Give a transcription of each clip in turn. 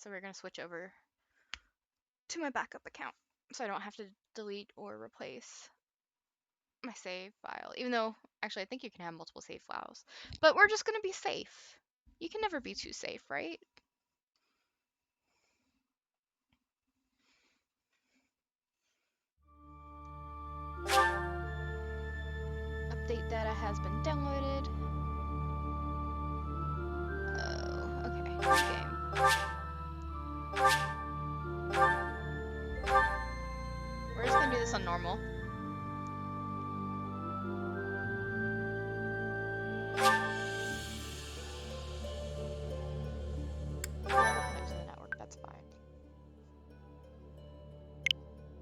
So we're going to switch over to my backup account so I don't have to delete or replace my save file. Even though, actually, I think you can have multiple save files. But we're just going to be safe. You can never be too safe, right? Update data has been downloaded. Oh, okay. New game. We're just gonna do this on normal. Connects to the network, that's fine.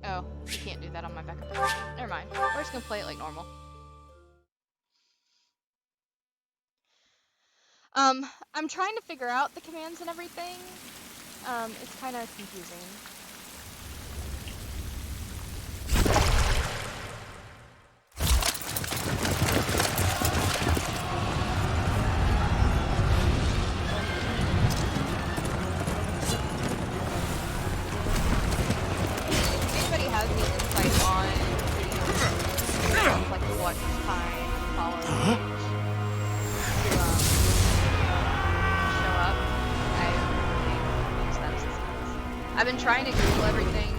Oh, you can't do that on my backup account. Never mind. We're just gonna play it like normal. I'm trying to figure out the commands and everything. It's kind of confusing. If anybody has any insight on videos, like what time follow to show up, I really use that assistance. I've been trying to Google everything,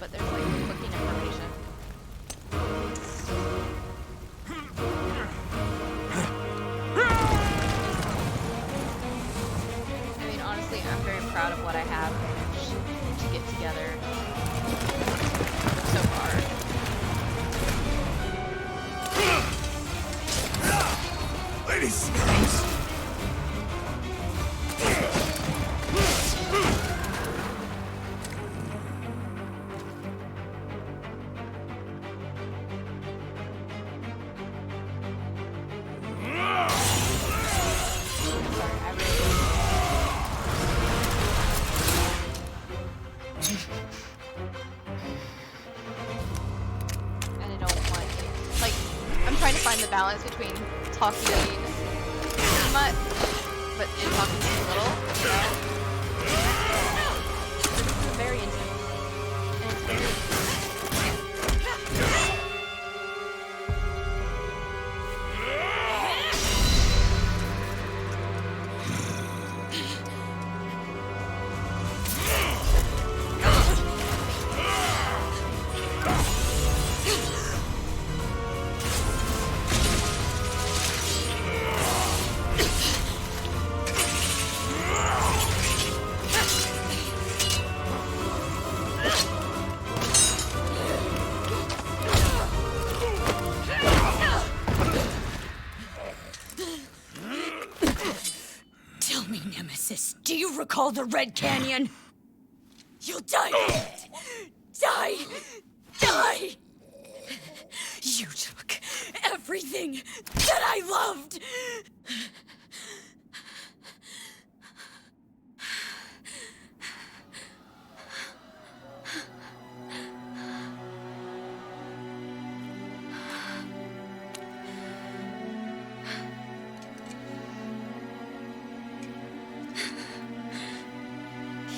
but there's like conflicting information. I mean, honestly, I'm very proud of what I have managed to get together so far. Ladies! And I don't want, like, I'm trying to find the balance between talking too much, but and talking too little, you know? This is very intense. And it's very Tell me, Nemesis, do you recall the Red Canyon? You'll die in it! Die! Die! You took everything that I loved!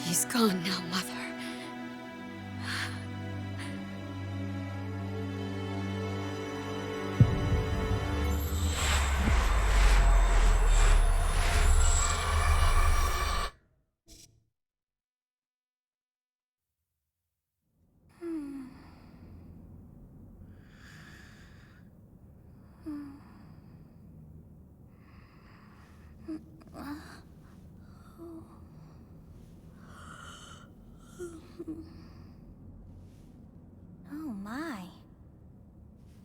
He's gone now, Mother. Oh my.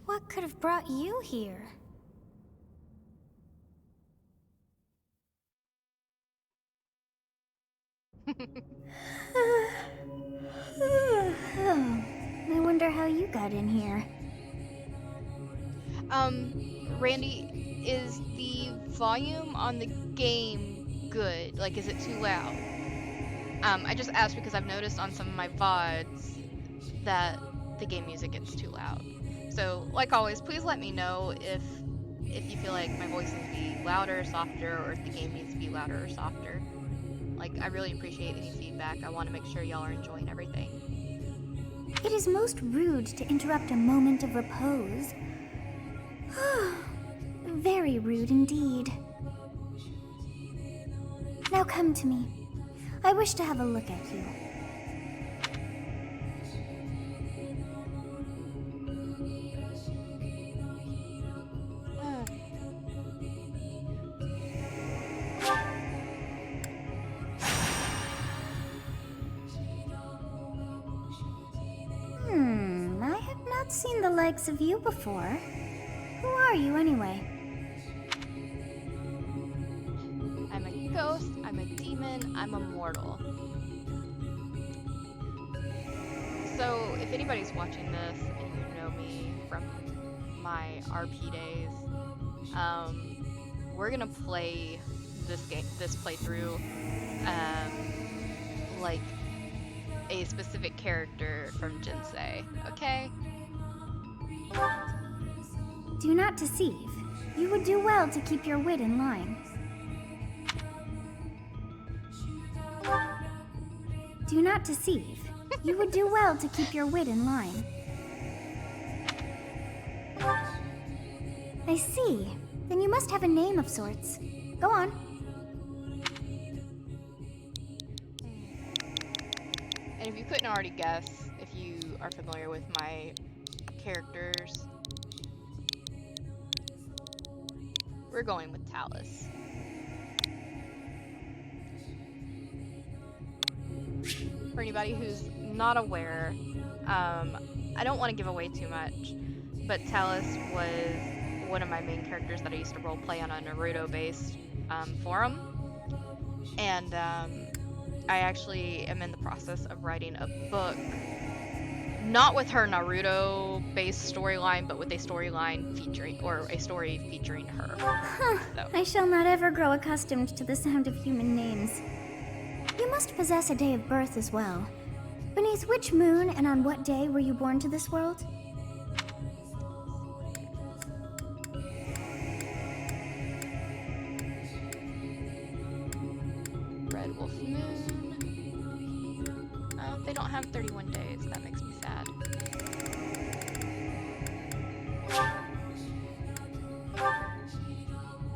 What could have brought you here? I wonder how you got in here. Randy, is the volume on the game good? Like, is it too loud? I just asked because I've noticed on some of my VODs that the game music gets too loud. So, like always, please let me know if you feel like my voice needs to be louder or softer, or if the game needs to be louder or softer. Like, I really appreciate any feedback. I want to make sure y'all are enjoying everything. It is most rude to interrupt a moment of repose. Very rude indeed. Now come to me. I wish to have a look at you. I have not seen the likes of you before. Who are you anyway? I'm a ghost, I'm a demon, I'm a mortal. So, if anybody's watching this and you know me from my RP days, we're gonna play this playthrough, like a specific character from Jinsei, okay? Do not deceive. You would do well to keep your wit in line. Do not deceive. You would do well to keep your wit in line. I see. Then you must have a name of sorts. Go on. And if you couldn't already guess, if you are familiar with my characters, we're going with Talus. For anybody who's not aware, I don't want to give away too much, but Talus was one of my main characters that I used to roleplay on a Naruto-based forum, and I actually am in the process of writing a book, not with her Naruto-based storyline, but with a storyline featuring, or a story featuring her. So. I shall not ever grow accustomed to the sound of human names. You must possess a day of birth as well. Beneath which moon and on what day were you born to this world? Red Wolf Moon. They don't have 31 days. That makes me sad.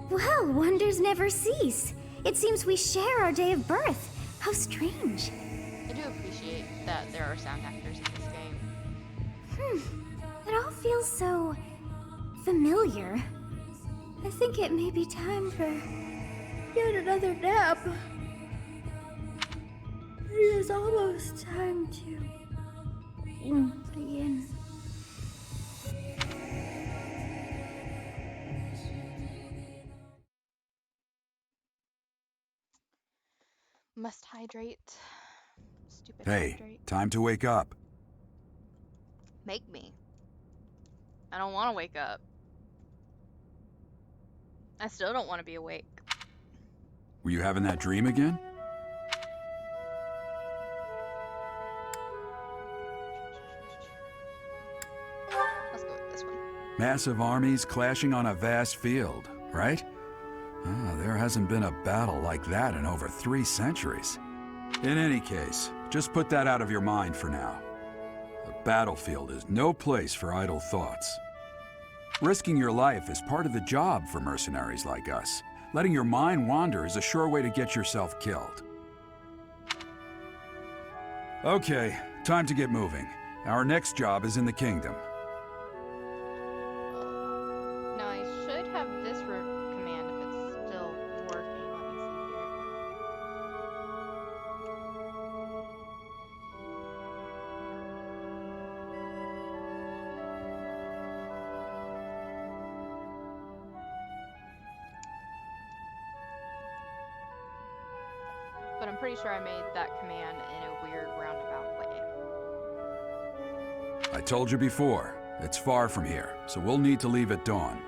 Well, wonders never cease. It seems we share our day of birth. How strange. I do appreciate that there are sound actors in this game. It all feels so familiar. I think it may be time for yet another nap. It is almost time to begin. Must hydrate. Stupid Hey, hydrate. time to wake up. Make me. I don't want to wake up. I still don't want to be awake. Were you having that dream again? Let's go with this one. Massive armies clashing on a vast field, right? There hasn't been a battle like that in over 3 centuries. In any case, just put that out of your mind for now. The battlefield is no place for idle thoughts. Risking your life is part of the job for mercenaries like us. Letting your mind wander is a sure way to get yourself killed. Okay, time to get moving. Our next job is in the kingdom. Now I should have this command if it's still working. Let me see here. But I'm pretty sure I made that command in a weird roundabout way. I told you before, it's far from here, so we'll need to leave at dawn.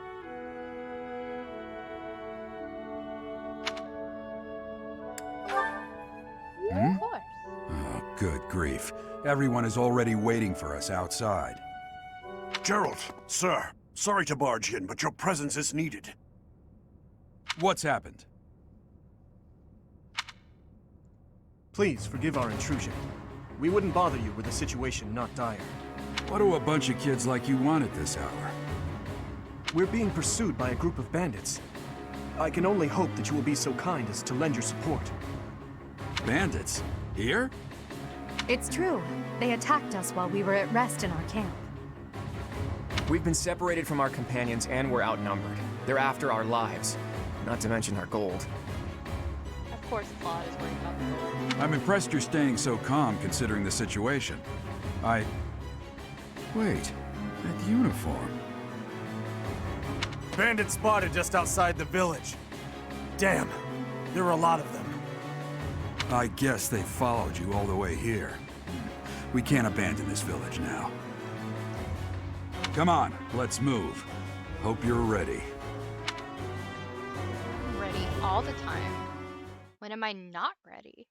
Of course. Oh, good grief. Everyone is already waiting for us outside. Gerald, sir, sorry to barge in, but your presence is needed. What's happened? Please forgive our intrusion. We wouldn't bother you with a situation not dire. What do a bunch of kids like you want at this hour? We're being pursued by a group of bandits. I can only hope that you will be so kind as to lend your support. Bandits? Here? It's true. They attacked us while we were at rest in our camp. We've been separated from our companions and we're outnumbered. They're after our lives, not to mention our gold. Of course Claude is worried about the gold. I'm impressed you're staying so calm considering the situation. Wait, that uniform. Bandits spotted just outside the village. Damn, there were a lot of them. I guess they followed you all the way here. We can't abandon this village now. Come on, let's move. Hope you're ready. I'm ready all the time. When am I not ready?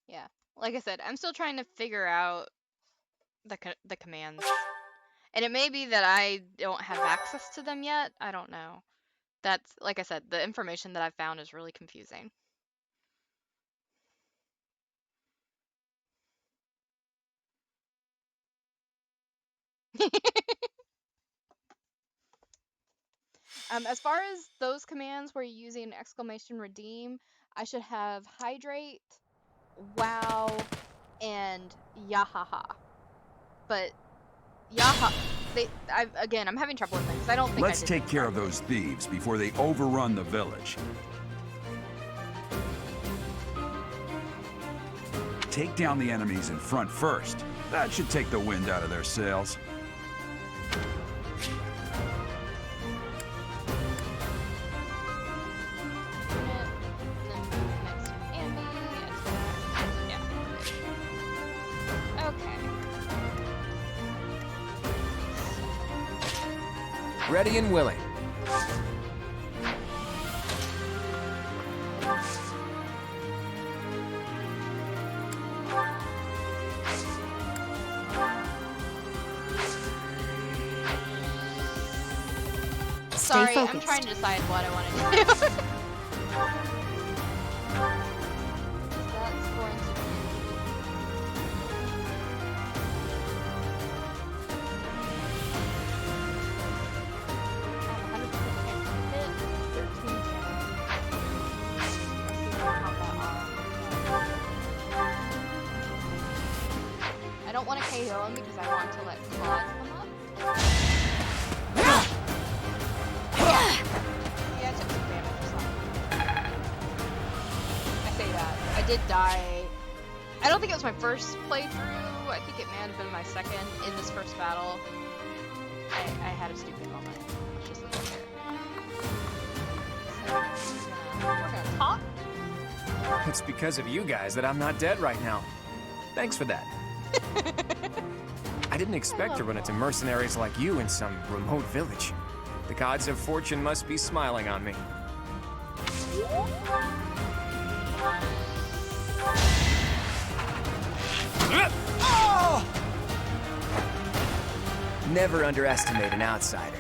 Yeah, like I said, I'm still trying to figure out the commands. And it may be that I don't have access to them yet. I don't know. That's, like I said, the information that I've found is really confusing. As far as those commands where you're using exclamation redeem, I should have hydrate, wow, and yahaha. But yaha, I'm having trouble with things. I don't think Let's take care of those thieves before they overrun the village. Take down the enemies in front first. That should take the wind out of their sails. Ready and willing. Sorry, I'm focused. trying to decide what I want to do. That's going to I don't want to KO him because I want to let Claude come up. Yeah, I took some damage or something. I say that. I did die. I don't think it was my first playthrough. I think it may have been my second in this first battle. I had a stupid moment. Let's just leave it there. So, we're gonna talk. It's because of you guys that I'm not dead right now. Thanks for that. I didn't expect to run into mercenaries like you in some remote village. The gods of fortune must be smiling on me. Never underestimate an outsider.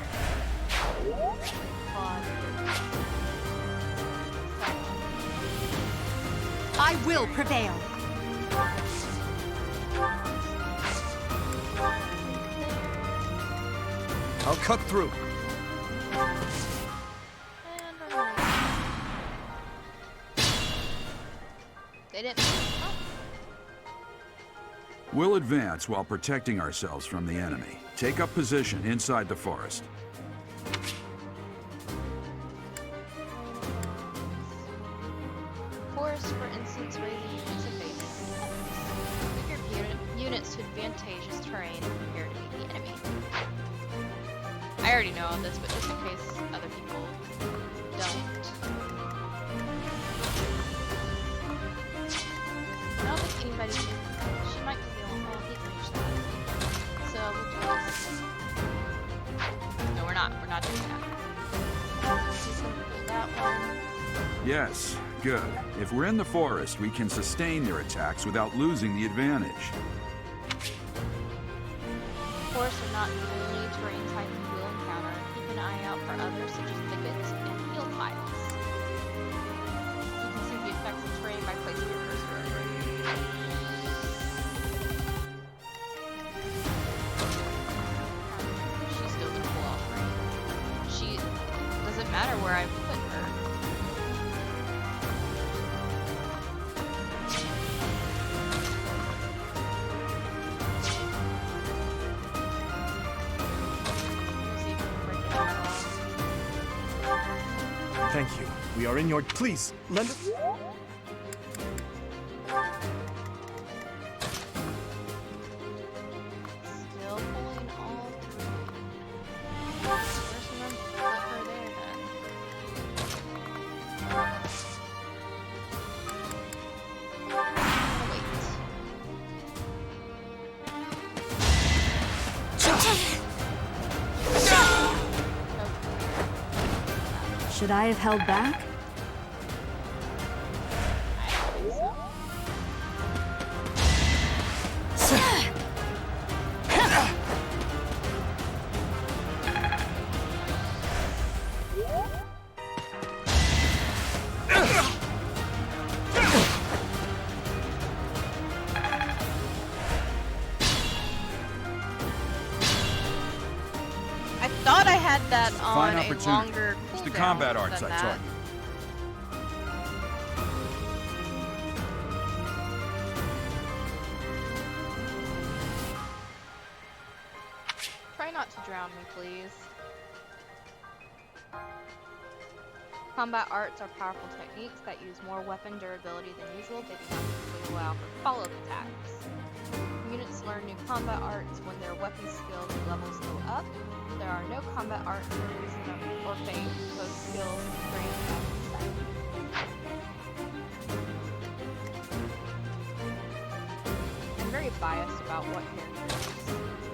I will prevail. I'll cut through. They didn't. Oh. We'll advance while protecting ourselves from the enemy. Take up position inside the forest. Forest, for instance, raising units of base. Bigger units to advantageous terrain compared to the enemy. I already know all this, but just in case other people don't. I don't think anybody can. She might be the only one who can reach that. So we'll just. No, we're not. We're not doing that. She's gonna pull that one. Yes, good. If we're in the forest, we can sustain their attacks without losing the advantage. Forests are not the only terrain type doesn't matter where I put her. Let's see if we can break it out. Thank you. We are in your... Please, lend... Still pulling all three. Where's the one? Put her there then. Gotta wait. Should I have held back? I don't think so. I thought I had that on Fine a opportunity. longer It's the cooldown combat arts than I that. taught you. Try not to drown me, please. Combat arts are powerful techniques that use more weapon durability than usual. They do not typically allow for follow-up attacks. Units learn new combat arts when their weapon skills levels go up. There are no combat arts for reason or fate. Those skills range up to 7. I'm very biased about what characters I'm going to be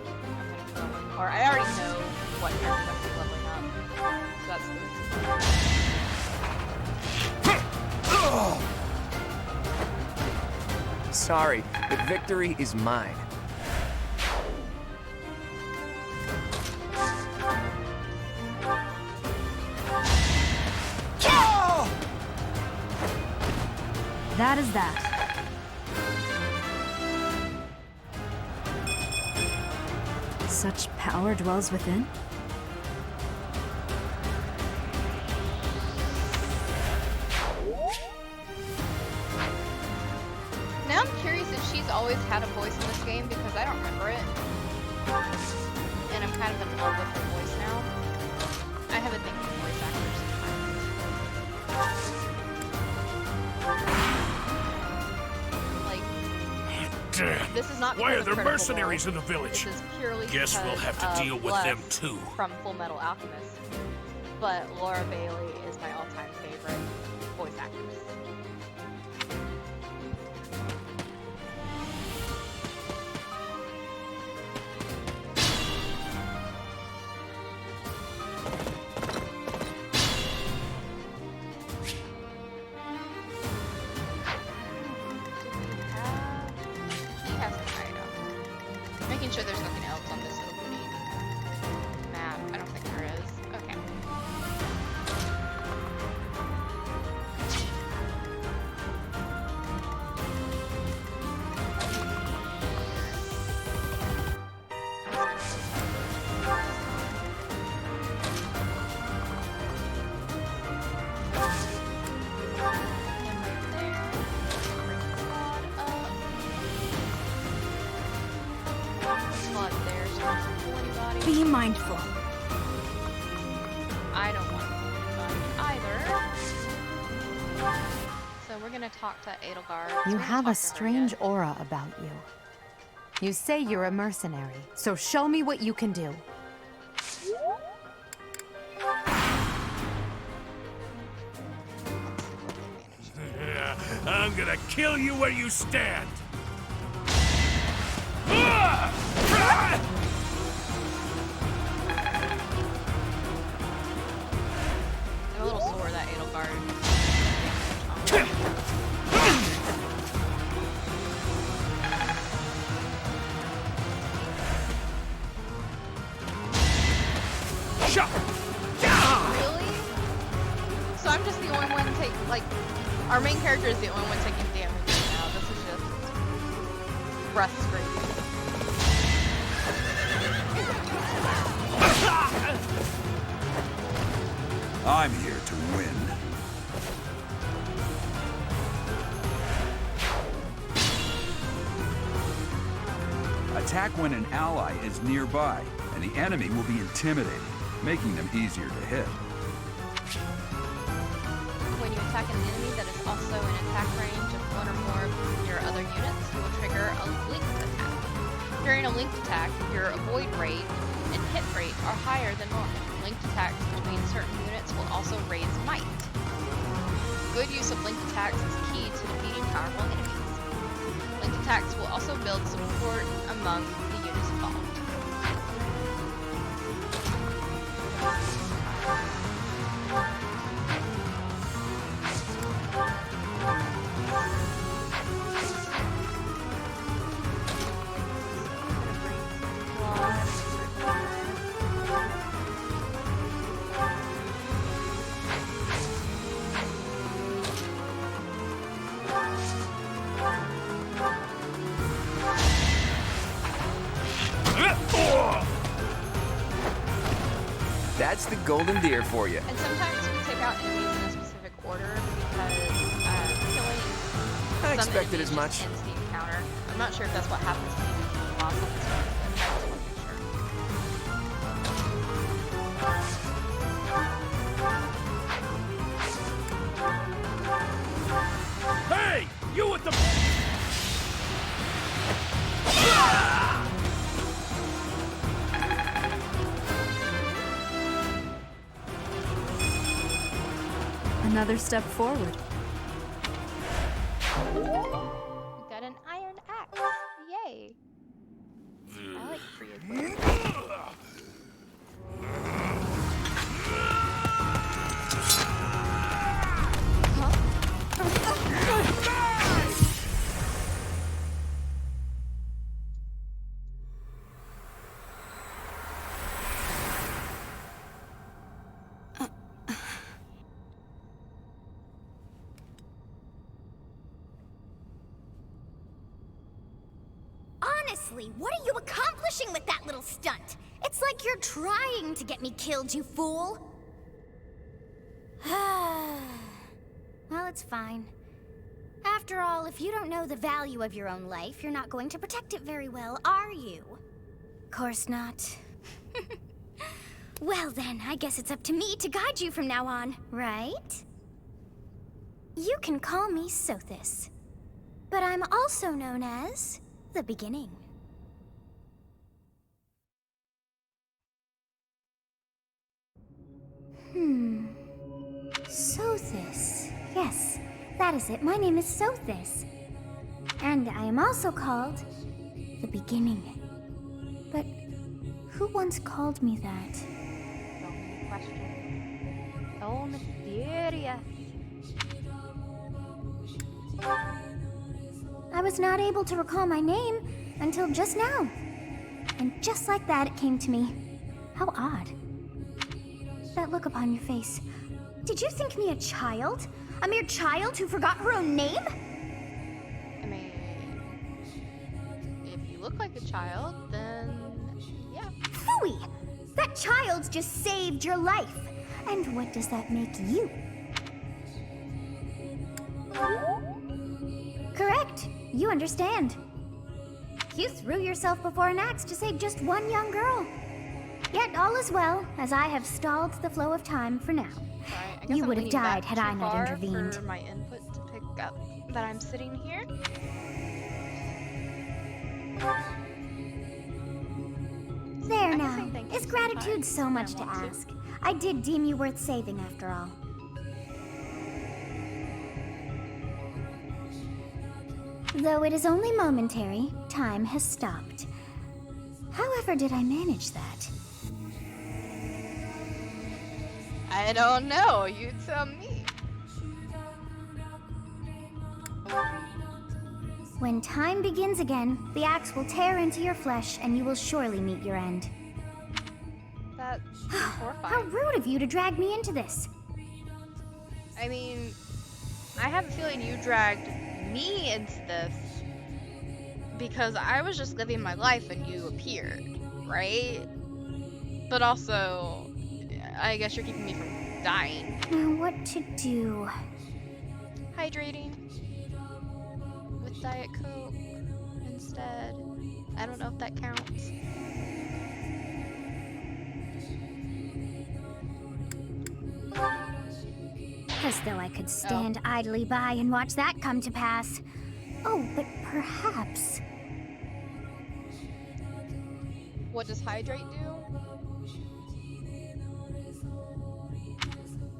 leveling. Or I already know what characters I'm going to be leveling up. So that's the reason. Sorry, the victory is mine. That is that. Such power dwells within? Now I'm curious if she's always had a voice in this game because I don't remember it. And I'm kind of in love with her voice now. I have a thing for voice actors sometimes. Like, this is not Why because are of there Critical mercenaries Role. in the village? This is purely Guess we'll because have to of deal with Les them too. From Full Metal Alchemist. But Laura Bailey is my all-time favorite voice actress. He has an item. Making sure there's nothing else on this opening map. I don't think there is. Okay. Be mindful. I don't want anybody either. So we're gonna talk to Edelgard. So You we haven't have a talked to her strange yet. aura about you. You say you're a mercenary, so show me what you can do. I'm gonna kill you where you stand. I'm a little sore that Edelgard. Shut. Really? So I'm just the only one taking, like, our main character is the only one taking damage right now. This is just frustrating. I'm here to win. Attack when an ally is nearby, and the enemy will be intimidated, making them easier to hit. When you attack an enemy that is also in attack range of one or more of your other units, you will trigger a linked attack. During a linked attack, your avoid rate and hit rate are higher than normal. Linked attacks between certain units will also raise might. Good use of linked attacks is key to defeating powerful enemies. Linked attacks will also build support among the units involved. That's the golden deer for you. And sometimes we take out enemies in a specific order because killing I some expected enemies as much. just ends the encounter. I'm not sure if that's what happens to you in the last episode, but I just want to make sure. Hey! You with the... Another step forward. We got an iron axe. Yay. I like free equipment. Honestly, what are you accomplishing with that little stunt? It's like you're trying to get me killed, you fool. Well, it's fine. After all, if you don't know the value of your own life, you're not going to protect it very well, are you? Course not. Well then, I guess it's up to me to guide you from now on, right? You can call me Sothis, but I'm also known as the Beginning. Sothis. Yes, that is it. My name is Sothis. And I am also called the Beginning. But who once called me that? So many questions. So mysterious. I was not able to recall my name until just now. And just like that, it came to me. How odd. That look upon your face. Did you think me a child? A mere child who forgot her own name? I mean, if you look like a child, then yeah. Phooey! That child just saved your life. And what does that make you? Correct. You understand. You threw yourself before an axe to save just one young girl. Yet all is well, as I have stalled the flow of time for now. Sorry, I guess You I'm would have leaning back died had too I not far intervened. For my input to pick up that I'm sitting here. There can now. say thank you Is gratitude sometimes so when I much to want to. ask? I did deem you worth saving after all. Though it is only momentary, time has stopped. However did I manage that? I don't know. You tell me. When time begins again, the axe will tear into your flesh and you will surely meet your end. That's How horrifying. rude of you to drag me into this. I mean, I have a feeling you dragged me into this because I was just living my life and you appeared, right? But also, I guess you're keeping me from dying. Now, what to do? Hydrating with Diet Coke instead. I don't know if that counts. As though I could stand idly by and watch that come to pass. Oh, but perhaps. What does hydrate do?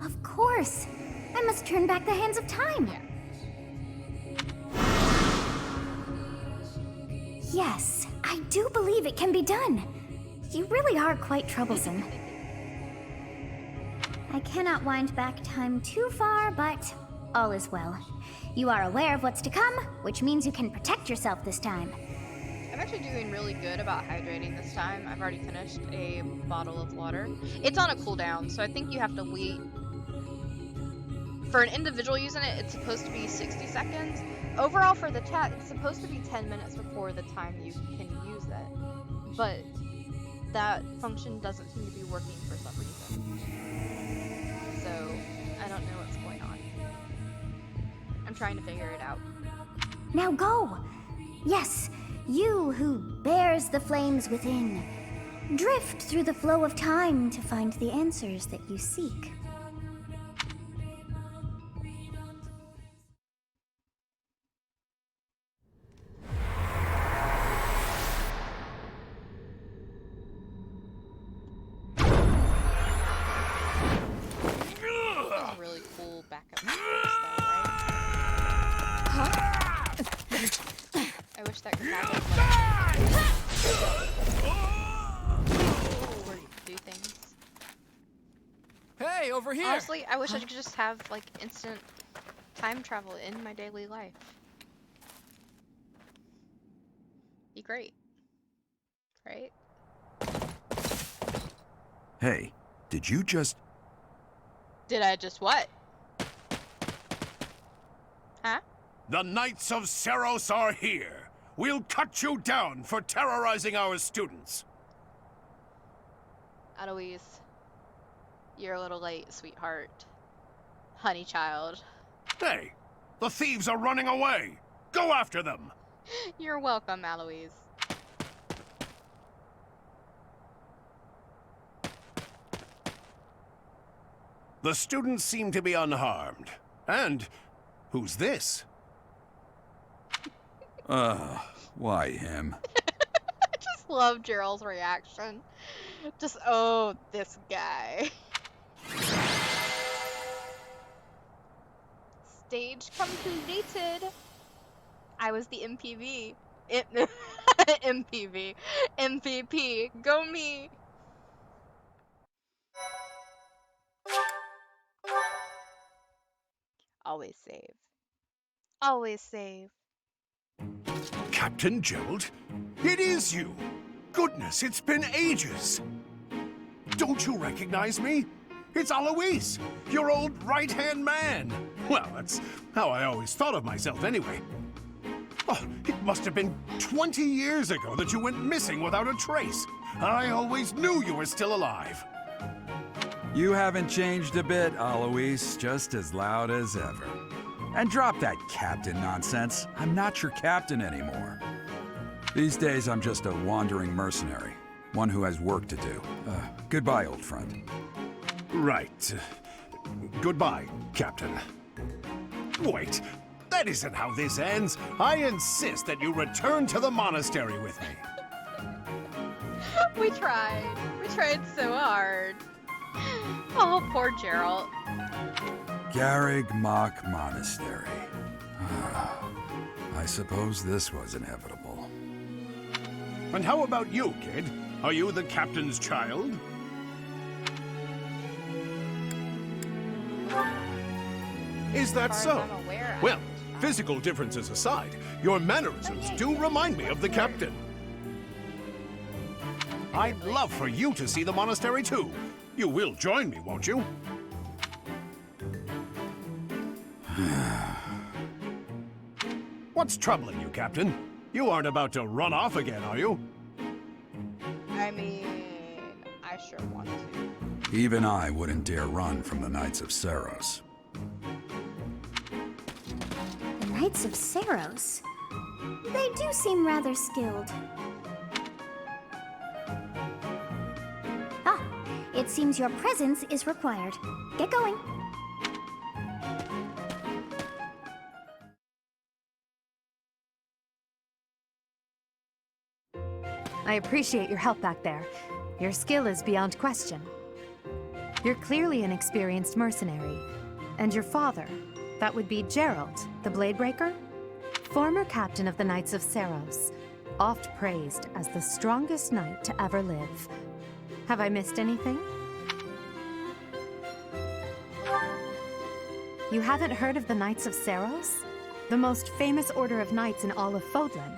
Of course! I must turn back the hands of time! Yeah. Yes, I do believe it can be done. You really are quite troublesome. I cannot wind back time too far, but all is well. You are aware of what's to come, which means you can protect yourself this time. I'm actually doing really good about hydrating this time. I've already finished a bottle of water. It's on a cooldown, so I think you have to wait. For an individual using it, it's supposed to be 60 seconds. Overall, for the chat, it's supposed to be 10 minutes before the time you can use it. But that function doesn't seem to be working for some reason. So, I don't know what's going on. I'm trying to figure it out. Now go! Yes, you who bears the flames within. Drift through the flow of time to find the answers that you seek. Really cool backup though, right? I wish that could happen where you do things. Hey, over here! Honestly, I wish I could just have like instant time travel in my daily life. Be great. Right? Hey, did you just... Did I just what? Huh? The Knights of Seros are here. We'll cut you down for terrorizing our students. Eloise, you're a little late, sweetheart. Honey child. Hey, the thieves are running away. Go after them. You're welcome, Eloise. The students seem to be unharmed. And who's this? Why him? I just love Gerald's reaction. Just, oh, this guy. Stage completed. I was the MPV. MPV. MVP. Go me. Always save. Always save. Captain Gerald? It is you! Goodness, it's been ages! Don't you recognize me? It's Alois, your old right-hand man! Well, that's how I always thought of myself anyway. Oh, it must have been 20 years ago that you went missing without a trace. I always knew you were still alive. You haven't changed a bit, Alois, just as loud as ever. And drop that captain nonsense. I'm not your captain anymore. These days, I'm just a wandering mercenary. One who has work to do. Goodbye, old friend. Right. Goodbye, Captain. Wait, that isn't how this ends. I insist that you return to the monastery with me. We tried. We tried so hard. Oh, poor Gerald. Garrig Mach Monastery. I suppose this was inevitable. And how about you, kid? Are you the captain's child? Is that As so? far as I'm aware, Well, physical differences aside, your mannerisms do remind me of the captain. I'd love for you to see the monastery too. You will join me, won't you? What's troubling you, Captain? You aren't about to run off again, are you? I mean, I sure want to. Even I wouldn't dare run from the Knights of Saros. The Knights of Saros. They do seem rather skilled. Ah, it seems your presence is required. Get going. I appreciate your help back there. Your skill is beyond question. You're clearly an experienced mercenary. And your father, that would be Gerald, the Bladebreaker? Former captain of the Knights of Saros, oft praised as the strongest knight to ever live. Have I missed anything? You haven't heard of the Knights of Saros? The most famous order of knights in all of Fodlan.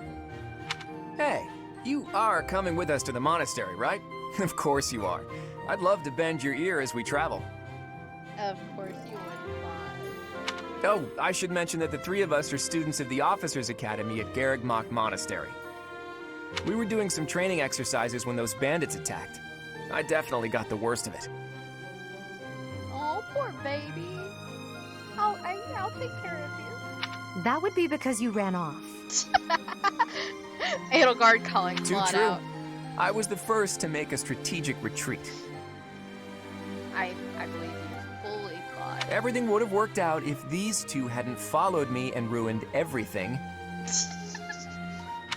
Hey, you are coming with us to the monastery, right? Of course you are. I'd love to bend your ear as we travel. Of course you would not. Oh, I should mention that the three of us are students of the Officers' Academy at Garrigmach Monastery. We were doing some training exercises when those bandits attacked. I definitely got the worst of it. Oh, poor baby. I'll take care of you. That would be because you ran off. Edelgard calling Too Claude true. out. I was the first to make a strategic retreat. I believe you fully, Claude. Everything would have worked out if these two hadn't followed me and ruined everything.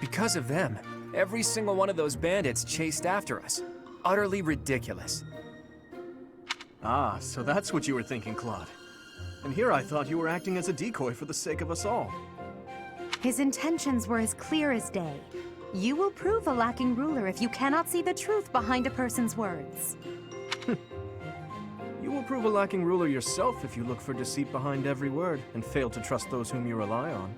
Because of them, every single one of those bandits chased after us. Utterly ridiculous. Ah, so that's what you were thinking, Claude. And here I thought you were acting as a decoy for the sake of us all. His intentions were as clear as day. You will prove a lacking ruler if you cannot see the truth behind a person's words. You will prove a lacking ruler yourself if you look for deceit behind every word and fail to trust those whom you rely on.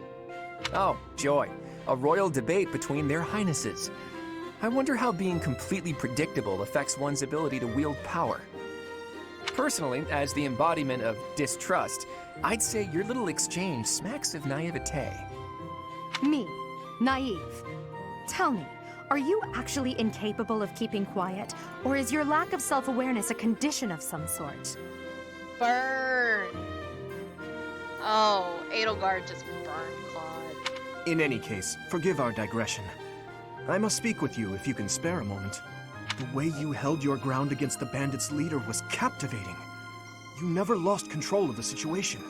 Oh, joy. A royal debate between their highnesses. I wonder how being completely predictable affects one's ability to wield power. Personally, as the embodiment of distrust, I'd say your little exchange smacks of naivete. Me, naive. Tell me, are you actually incapable of keeping quiet, or is your lack of self-awareness a condition of some sort? Burn. Oh, Edelgard just burned Claude. In any case, forgive our digression. I must speak with you if you can spare a moment. The way you held your ground against the bandits' leader was captivating. You never lost control of the situation.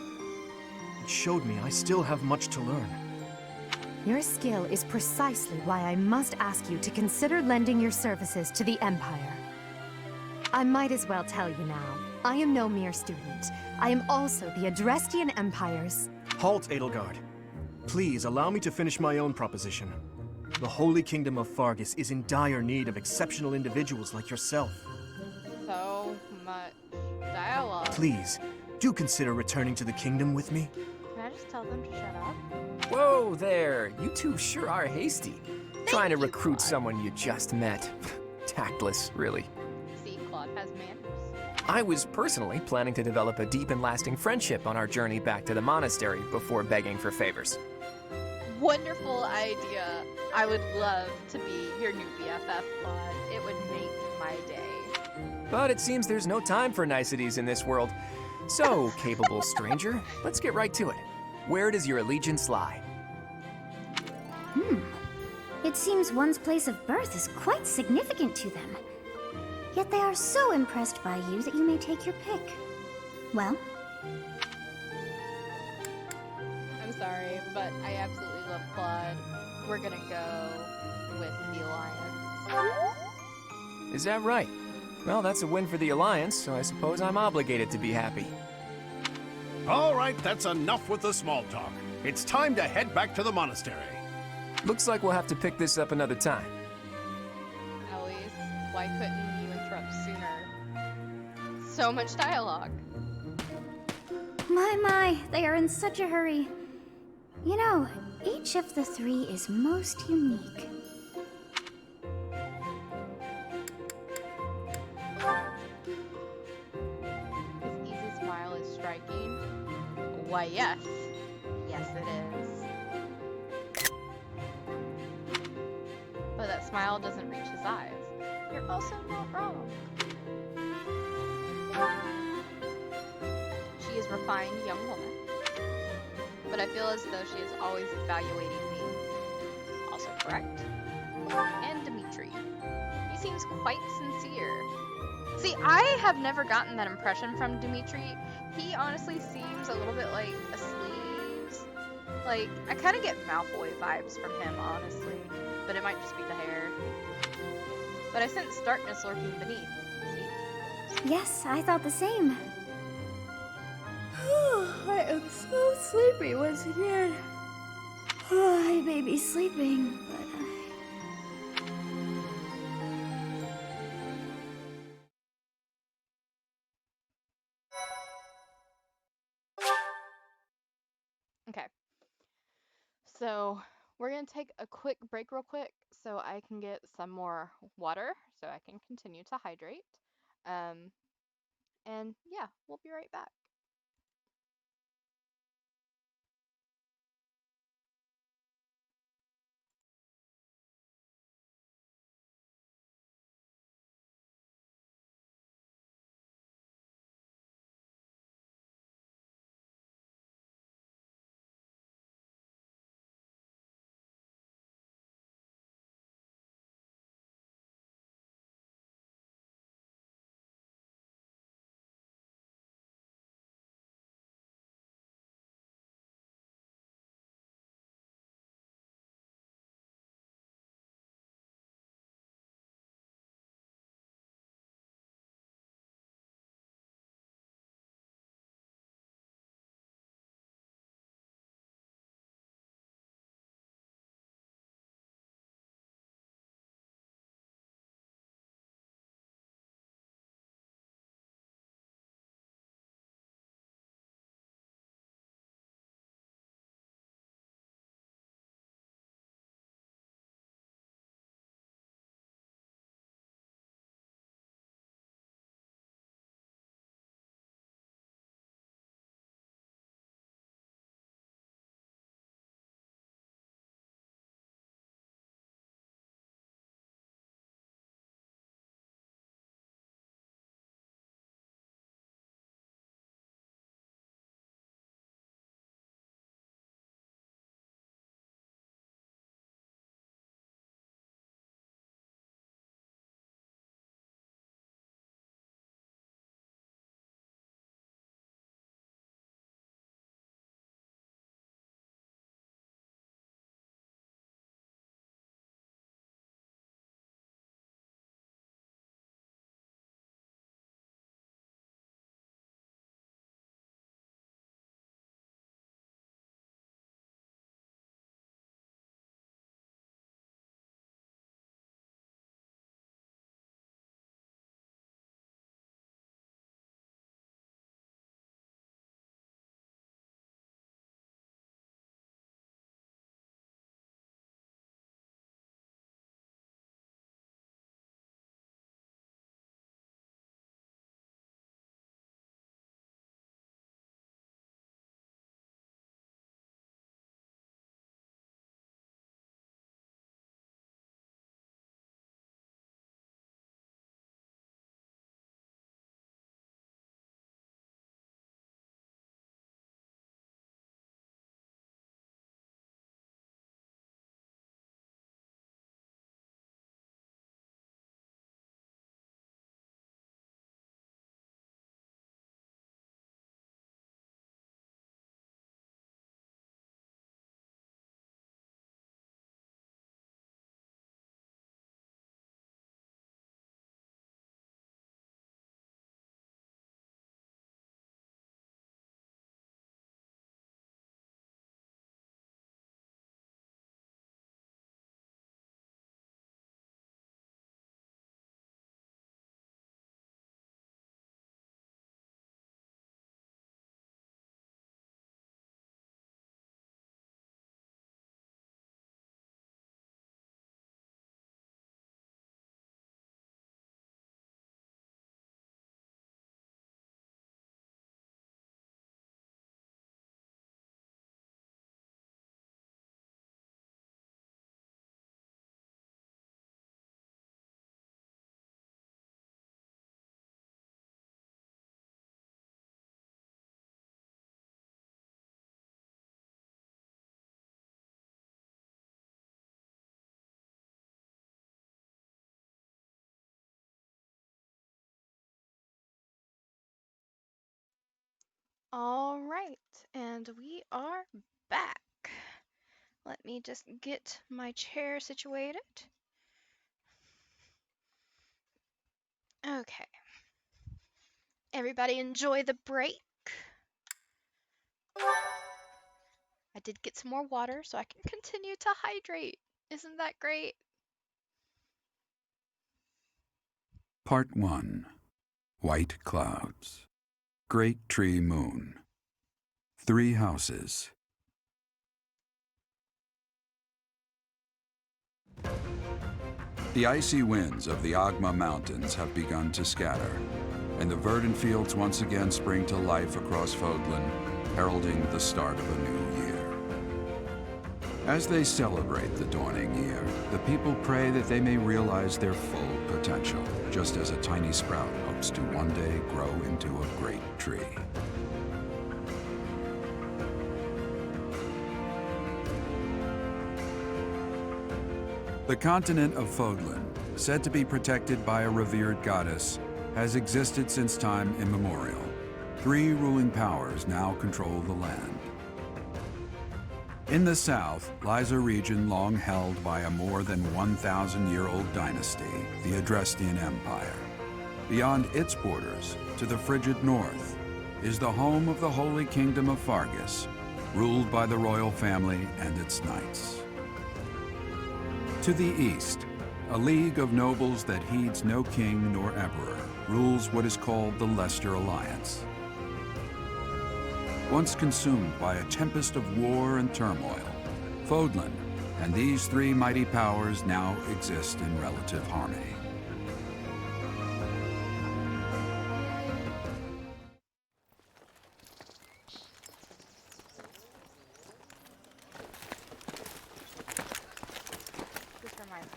It showed me I still have much to learn. Your skill is precisely why I must ask you to consider lending your services to the Empire. I might as well tell you now, I am no mere student. I am also the Adrestian Empire's... Halt, Edelgard. Please allow me to finish my own proposition. The Holy Kingdom of Fargus is in dire need of exceptional individuals like yourself. So much dialogue. Please, do consider returning to the kingdom with me. Can I just tell them to shut up? Whoa there, you two sure are hasty. Trying to you, recruit Claude. someone you just met. Tactless, really. See, Claude has manners. I was personally planning to develop a deep and lasting friendship on our journey back to the monastery before begging for favors. Wonderful idea. I would love to be your new BFF, Claude. It would make my day. But it seems there's no time for niceties in this world. So, capable stranger, let's get right to it. Where does your allegiance lie? It seems one's place of birth is quite significant to them. Yet they are so impressed by you that you may take your pick. Well, I'm sorry, but I absolutely love Claude. We're gonna go with the Alliance. Is that right? Well, that's a win for the Alliance, so I suppose I'm obligated to be happy. All right, that's enough with the small talk. It's time to head back to the monastery. Looks like we'll have to pick this up another time. Eloise, why couldn't you interrupt sooner? So much dialogue. my, they are in such a hurry. You know, each of the three is most unique. His easy smile is striking. Why, yes. Yes, it is. But that smile doesn't reach his eyes. You're also not wrong. fine young woman, but I feel as though she is always evaluating me. Also correct. And Dimitri. He seems quite sincere. See, I have never gotten that impression from Dimitri. He honestly seems a little bit like a sleeves. Like, I kind of get Malfoy vibes from him, honestly. But it might just be the hair. But I sense darkness lurking beneath. See? Yes, I thought the same. I am so sleepy once again. I may be sleeping, but Okay. So, we're going to take a quick break real quick so I can get some more water so I can continue to hydrate. And yeah, we'll be right back. All right, and we are back. Let me just get my chair situated. Okay. Everybody enjoy the break. I did get some more water so I can continue to hydrate. Isn't that great? Part 1. White Clouds. Great Tree Moon. 3 Houses. The icy winds of the Agma Mountains have begun to scatter, and the verdant fields once again spring to life across Fodlan, heralding the start of a new year. As they celebrate the dawning year, the people pray that they may realize their full potential, just as a tiny sprout hopes to one day grow into a great tree. The continent of Fodlan, said to be protected by a revered goddess, has existed since time immemorial. 3 ruling powers now control the land. In the south lies a region long held by a more than 1,000-year-old dynasty, the Adrestian Empire. Beyond its borders, to the frigid north, is the home of the Holy Kingdom of Fargus, ruled by the royal family and its knights. To the east, a league of nobles that heeds no king nor emperor rules what is called the Leicester Alliance. Once consumed by a tempest of war and turmoil, Fodlan and these 3 mighty powers now exist in relative harmony.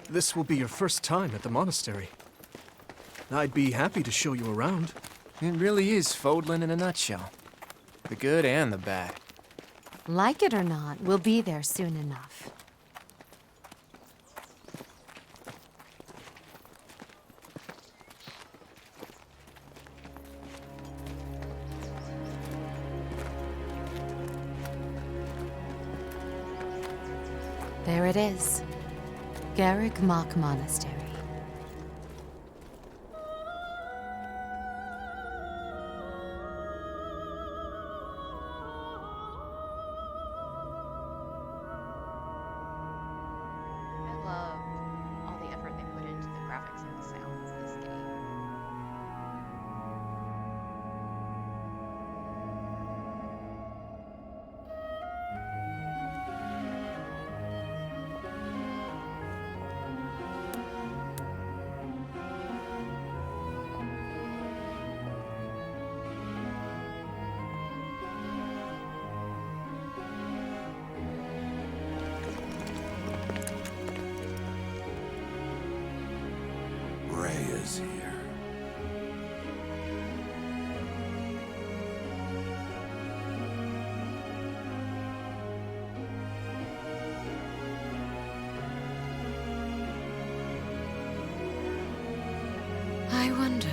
This will be your first time at the monastery. I'd be happy to show you around. It really is Fodlan in a nutshell. The good and the bad. Like it or not, we'll be there soon enough. There it is. Garrick Mach Monastery. I love all the effort they put into the graphics and the sounds in this game. Ray is here. I wonder,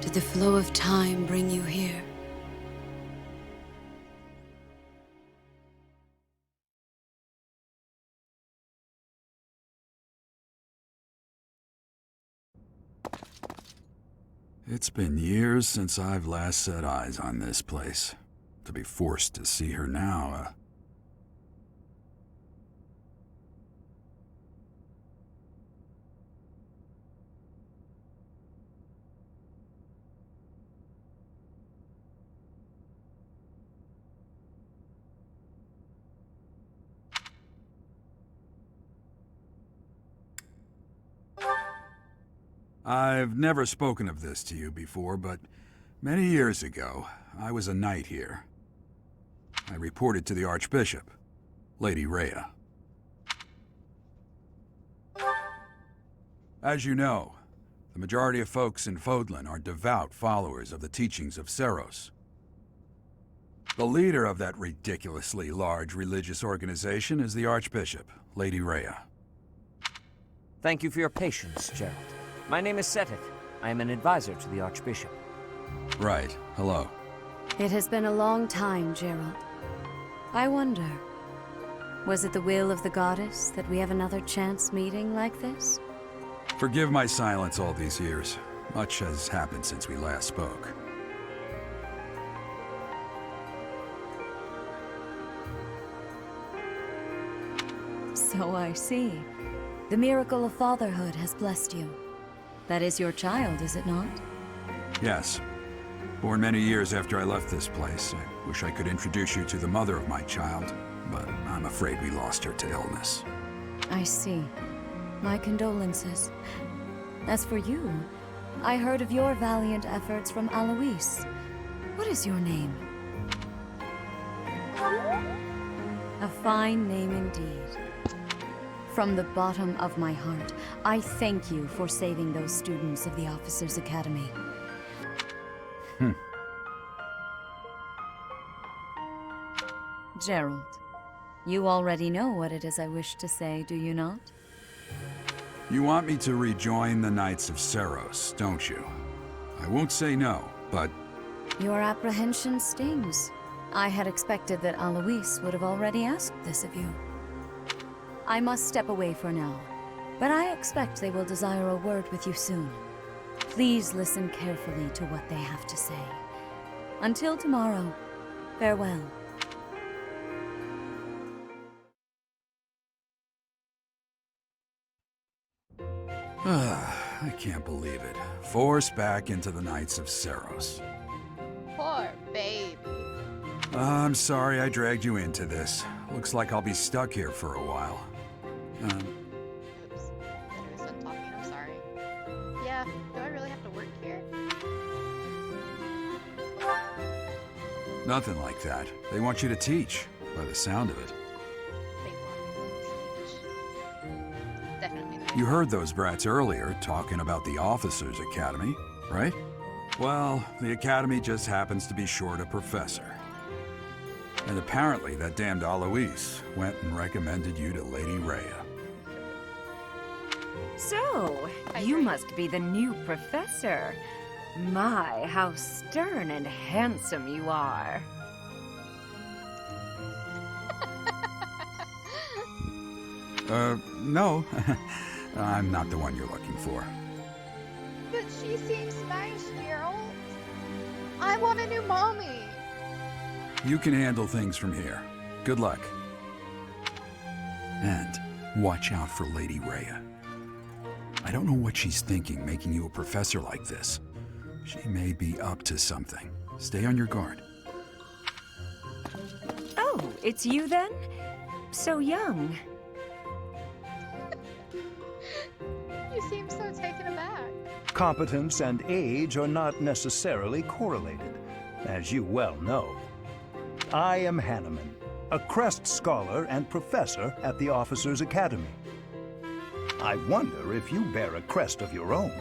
did the flow of time bring you here? It's been years since I've last set eyes on this place. To be forced to see her now, I've never spoken of this to you before, but many years ago, I was a knight here. I reported to the Archbishop, Lady Rhea. As you know, the majority of folks in Fodlan are devout followers of the teachings of Seros. The leader of that ridiculously large religious organization is the Archbishop, Lady Rhea. Thank you for your patience, Gerald. My name is Seteth. I am an advisor to the Archbishop. Right, hello. It has been a long time, Gerald. I wonder, was it the will of the goddess that we have another chance meeting like this? Forgive my silence all these years. Much has happened since we last spoke. So I see. The miracle of fatherhood has blessed you. That is your child, is it not? Yes. Born many years after I left this place. I wish I could introduce you to the mother of my child, but I'm afraid we lost her to illness. I see. My condolences. As for you, I heard of your valiant efforts from Alois. What is your name? A fine name indeed. From the bottom of my heart, I thank you for saving those students of the Officers' Academy. Gerald, you already know what it is I wish to say, do you not? You want me to rejoin the Knights of Seros, don't you? I won't say no, but... Your apprehension stings. I had expected that Alois would have already asked this of you. I must step away for now, but I expect they will desire a word with you soon. Please listen carefully to what they have to say. Until tomorrow, farewell. I can't believe it. Forced back into the Knights of Seros. Poor baby. I'm sorry I dragged you into this. Looks like I'll be stuck here for a while. Oops. Literally said talking, I'm sorry. Yeah, do I really have to work here? Nothing like that. They want you to teach, by the sound of it. They want me to teach. Definitely not. You heard those brats earlier talking about the Officers' Academy, right? Well, the Academy just happens to be short a professor. And apparently that damned Alois went and recommended you to Lady Rhea. So, you must be the new professor. My, how stern and handsome you are. No. I'm not the one you're looking for. But she seems nice, Gerald. I want a new mommy. You can handle things from here. Good luck. And watch out for Lady Rhea. I don't know what she's thinking making you a professor like this. She may be up to something. Stay on your guard. Oh, it's you then? So young. You seem so taken aback. Competence and age are not necessarily correlated, as you well know. I am Hanneman, a Crest Scholar and Professor at the Officers' Academy. I wonder if you bear a crest of your own.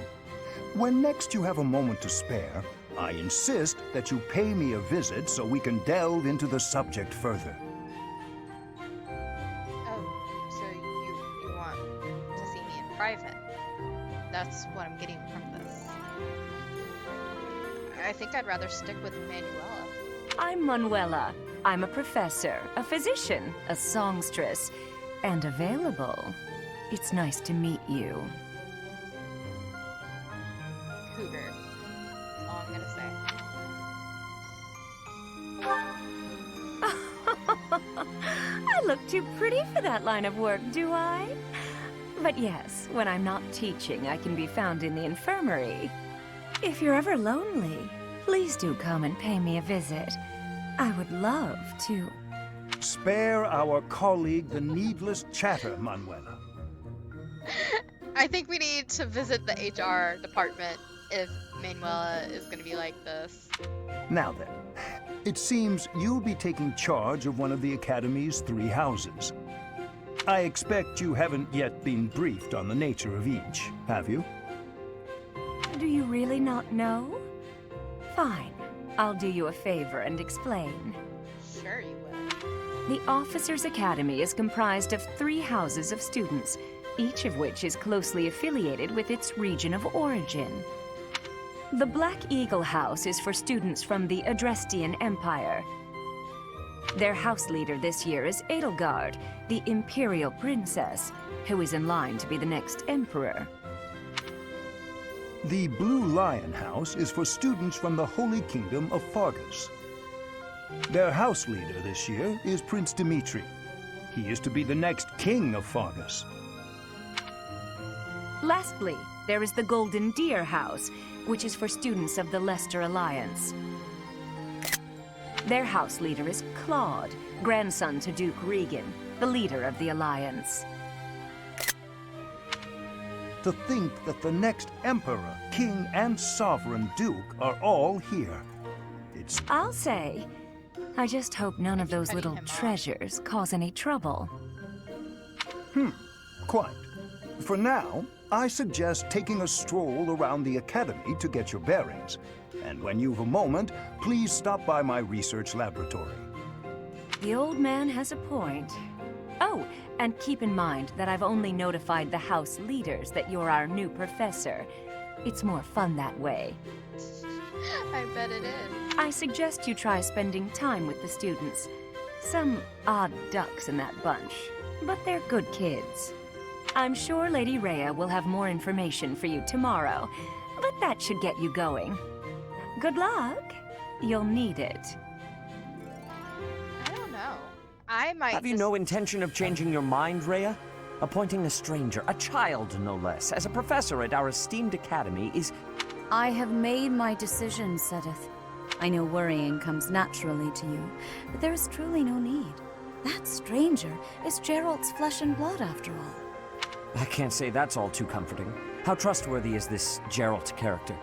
When next you have a moment to spare, I insist that you pay me a visit so we can delve into the subject further. Oh, so you want to see me in private? That's what I'm getting from this. I think I'd rather stick with Manuela. I'm Manuela. I'm a professor, a physician, a songstress, and available. It's nice to meet you. Cougar. That's all I'm gonna say. I look too pretty for that line of work, do I? But yes, when I'm not teaching, I can be found in the infirmary. If you're ever lonely, please do come and pay me a visit. I would love to. Spare our colleague the needless chatter, Manuela. I think we need to visit the HR department if Manuela is gonna be like this. Now then, it seems you'll be taking charge of one of the Academy's 3 houses. I expect you haven't yet been briefed on the nature of each, have you? Do you really not know? Fine. I'll do you a favor and explain. Sure you will. The Officers' Academy is comprised of 3 houses of students, each of which is closely affiliated with its region of origin. The Black Eagle House is for students from the Adrestian Empire. Their house leader this year is Edelgard, the Imperial Princess, who is in line to be the next emperor. The Blue Lion House is for students from the Holy Kingdom of Fargus. Their house leader this year is Prince Dimitri. He is to be the next king of Fargus. Lastly, there is the Golden Deer House, which is for students of the Leicester Alliance. Their house leader is Claude, grandson to Duke Regan, the leader of the Alliance. To think that the next emperor, king, and sovereign duke are all here. It's I'll say, I just hope none of those little treasures cause any trouble. quite. For now, I suggest taking a stroll around the academy to get your bearings. And when you've a moment, please stop by my research laboratory. The old man has a point. Oh, and keep in mind that I've only notified the house leaders that you're our new professor. It's more fun that way. I bet it is. I suggest you try spending time with the students. Some odd ducks in that bunch, but they're good kids. I'm sure Lady Rhea will have more information for you tomorrow, but that should get you going. Good luck. You'll need it. I don't know. I might Have you just... no intention of changing your mind, Rhea? Appointing a stranger, a child no less, as a professor at our esteemed academy is... I have made my decision, Sedith. I know worrying comes naturally to you, but there is truly no need. That stranger is Gerald's flesh and blood, after all. I can't say that's all too comforting. How trustworthy is this Geralt character?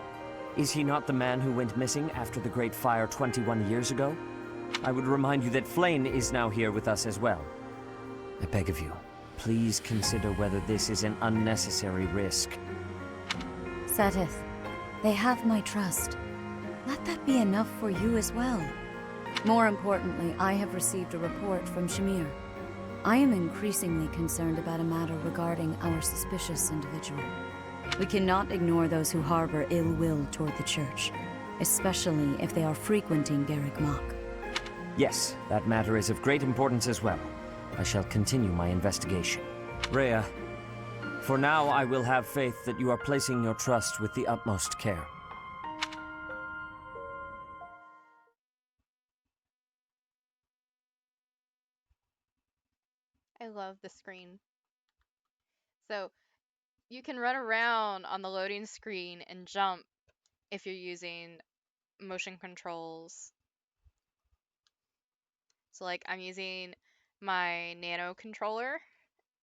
Is he not the man who went missing after the Great Fire 21 years ago? I would remind you that Flayn is now here with us as well. I beg of you, please consider whether this is an unnecessary risk. Sedith, they have my trust. Let that be enough for you as well. More importantly, I have received a report from Shamir. I am increasingly concerned about a matter regarding our suspicious individual. We cannot ignore those who harbor ill will toward the Church, especially if they are frequenting Garrick Mach. Yes, that matter is of great importance as well. I shall continue my investigation. Rhea, for now I will have faith that you are placing your trust with the utmost care. I love the screen. So you can run around on the loading screen and jump if you're using motion controls. So like I'm using my nano controller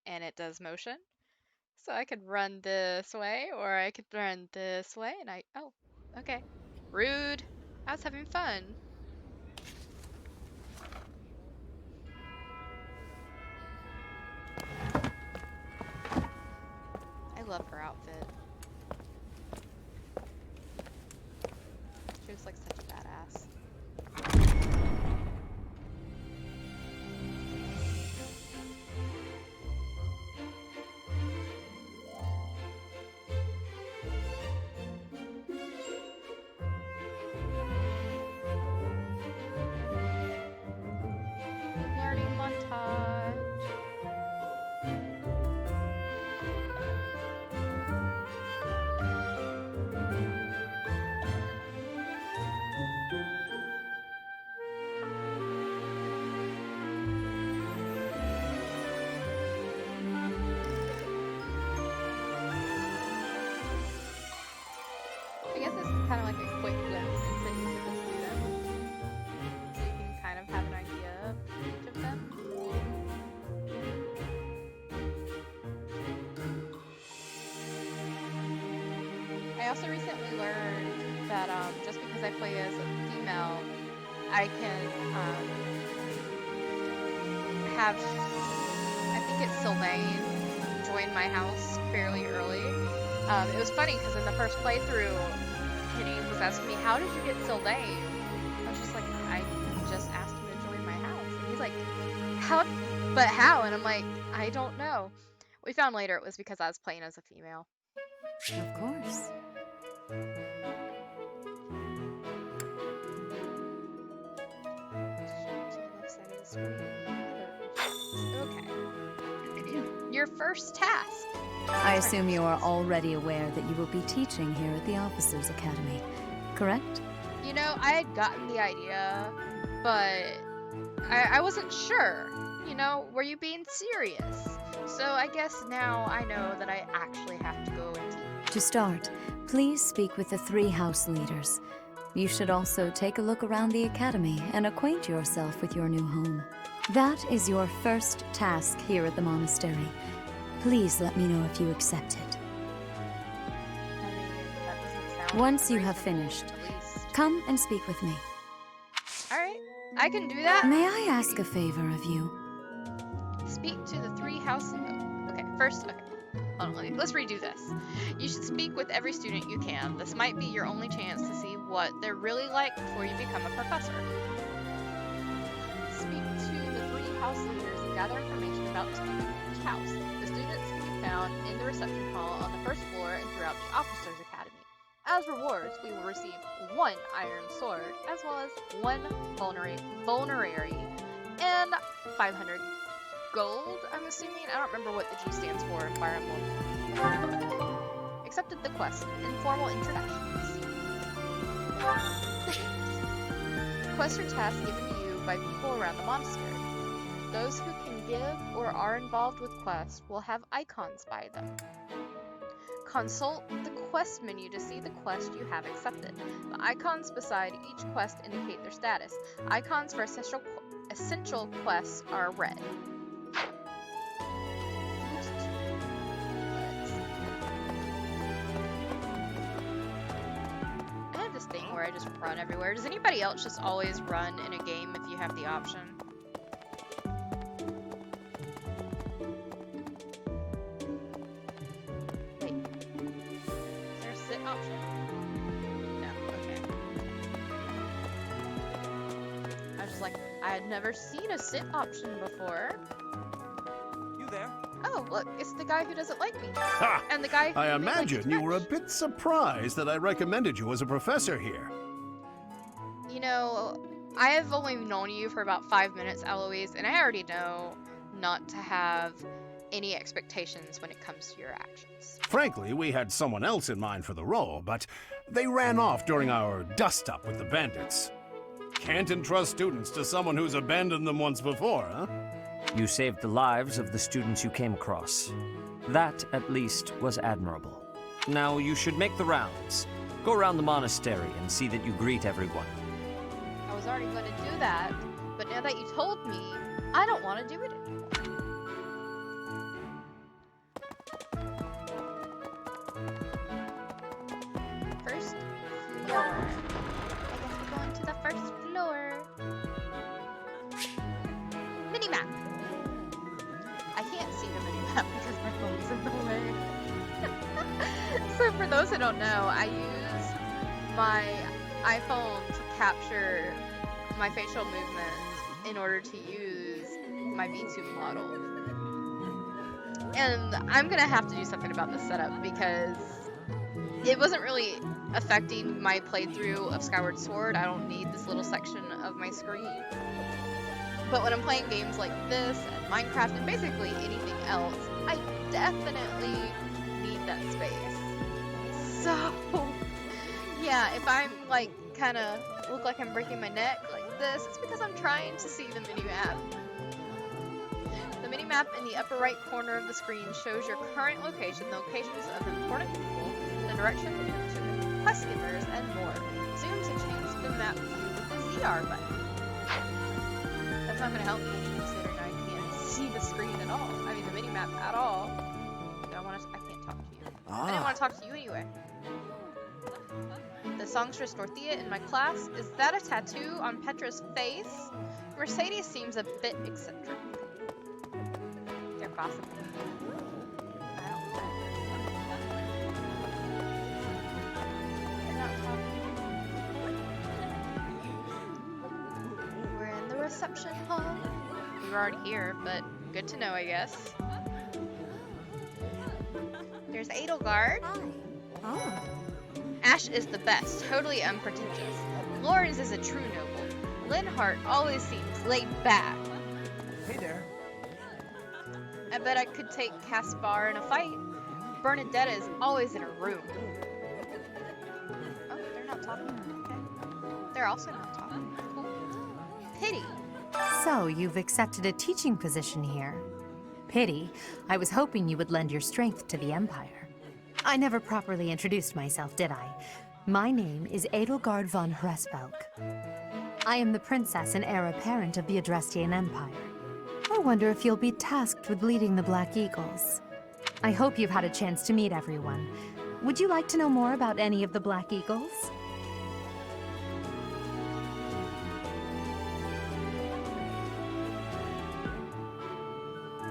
and it does motion. So I could run this way or I could run this way and oh, okay. Rude. I was having fun. I love her outfit. She looks like such a badass. Learning montage. I guess this is kind of like a quick glimpse into each of the students. So you can kind of have an idea of each of them. I also recently learned that just because I play as a female, I can have, I think it's Sylvain, join my house fairly early. It was funny because in the first playthrough, Kitty was asking me, how did you get Sylvain? I was just like, I just asked him to join my house. And he's like, how? But how? And I'm like, I don't know. We found later it was because I was playing as a female. Of course. Okay. Your first task. I assume you are already aware that you will be teaching here at the Officers Academy, correct? You know, I had gotten the idea, but I wasn't sure. You know, were you being serious? So I guess now I know that I actually have to go and teach. To start, please speak with the 3 house leaders. You should also take a look around the academy and acquaint yourself with your new home. That is your first task here at the monastery. Please let me know if you accept it. I mean, that doesn't sound Once you have reasonable, finished, at least. come and speak with me. Alright, I can do that. May I ask a favor of you? Speak to the 3 house. Okay, first, okay. Hold on, let's redo this. You should speak with every student you can. This might be your only chance to see what they're really like before you become a professor. Speak to the 3 house leaders and gather information about the students in each house. The students can be found in the reception hall on the first floor and throughout the Officers Academy. As rewards, we will receive 1 iron sword, as well as 1 vulnerary, and 500 gold, I'm assuming? I don't remember what the G stands for in Fire Emblem. Accepted the quest. Informal introductions. Quests are tasks given to you by people around the monastery. Those who can give or are involved with quests will have icons by them. Consult the quest menu to see the quest you have accepted. The icons beside each quest indicate their status. Icons for essential quests are red. I have this thing where I just run everywhere. Does anybody else just always run in a game if you have the option? Wait. Is there a sit option? No, okay. I was just like, I had never seen a sit option before. You there? Oh, look, it's the guy who doesn't like me. Ha! And the guy who I made, like, imagine you were a French. bit surprised that I recommended you as a professor here. You know, I have only known you for about 5 minutes, Eloise, and I already know not to have any expectations when it comes to your actions. Frankly, we had someone else in mind for the role, but they ran off during our dust-up with the bandits. Can't entrust students to someone who's abandoned them once before, huh? You saved the lives of the students you came across. That, at least, was admirable. Now you should make the rounds. Go around the monastery and see that you greet everyone. I was already going to do that, but now that you told me, I don't want to do it anymore. First floor. I guess we're going to the first floor. Minimap. I can't see the minimap because my phone's in the way. So for those who don't know, I use my iPhone to capture my facial movements in order to use my VTube model. And I'm gonna have to do something about this setup because it wasn't really affecting my playthrough of Skyward Sword. I don't need this little section of my screen. But when I'm playing games like this and Minecraft and basically anything else, I definitely need that space. So, yeah, if I'm like kind of look like I'm breaking my neck like this, it's because I'm trying to see the minimap. The minimap in the upper right corner of the screen shows your current location, the locations of important people, the direction to quest givers, and more. Zoom to change the map view with the ZR button. That's not going to help me considering I can't see the screen at all. I mean the minimap at all. I can't talk to you. I didn't want to talk to you anyway. The songstress Dorothea in my class. Is that a tattoo on Petra's face? Mercedes seems a bit eccentric. They're gossiping. I don't know. They're not talking. We're in the reception hall. We were already here, but good to know, I guess. There's Edelgard. Oh. Ash is the best, totally unpretentious. Lawrence is a true noble. Linhart always seems laid back. Hey there. I bet I could take Caspar in a fight. Bernadetta is always in her room. Oh, they're not talking. Okay. They're also not talking. Cool. Pity. So, you've accepted a teaching position here. Pity. I was hoping you would lend your strength to the Empire. I never properly introduced myself, did I? My name is Edelgard von Hresvelk. I am the princess and heir apparent of the Adrestian Empire. I wonder if you'll be tasked with leading the Black Eagles. I hope you've had a chance to meet everyone. Would you like to know more about any of the Black Eagles?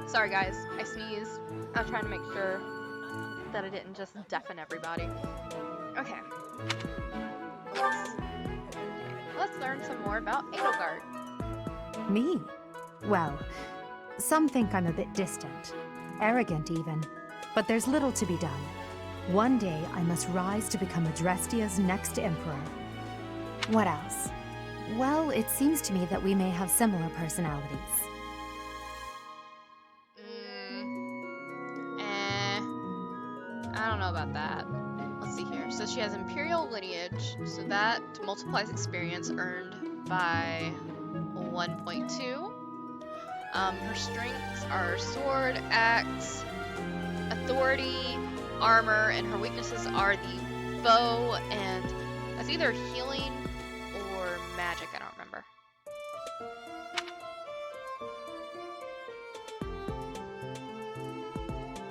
Sorry guys, I sneezed. I'm trying to make sure that I didn't just deafen everybody. Okay. Let's learn some more about Edelgard. Me? Well, some think I'm a bit distant, arrogant even, but there's little to be done. One day I must rise to become Adrestia's next emperor. What else? Well, it seems to me that we may have similar personalities. I don't know about that. Let's see here. So she has Imperial lineage, so that multiplies experience earned by 1.2. Her strengths are sword, axe, authority, armor, and her weaknesses are the bow, and that's either healing or magic, I don't remember.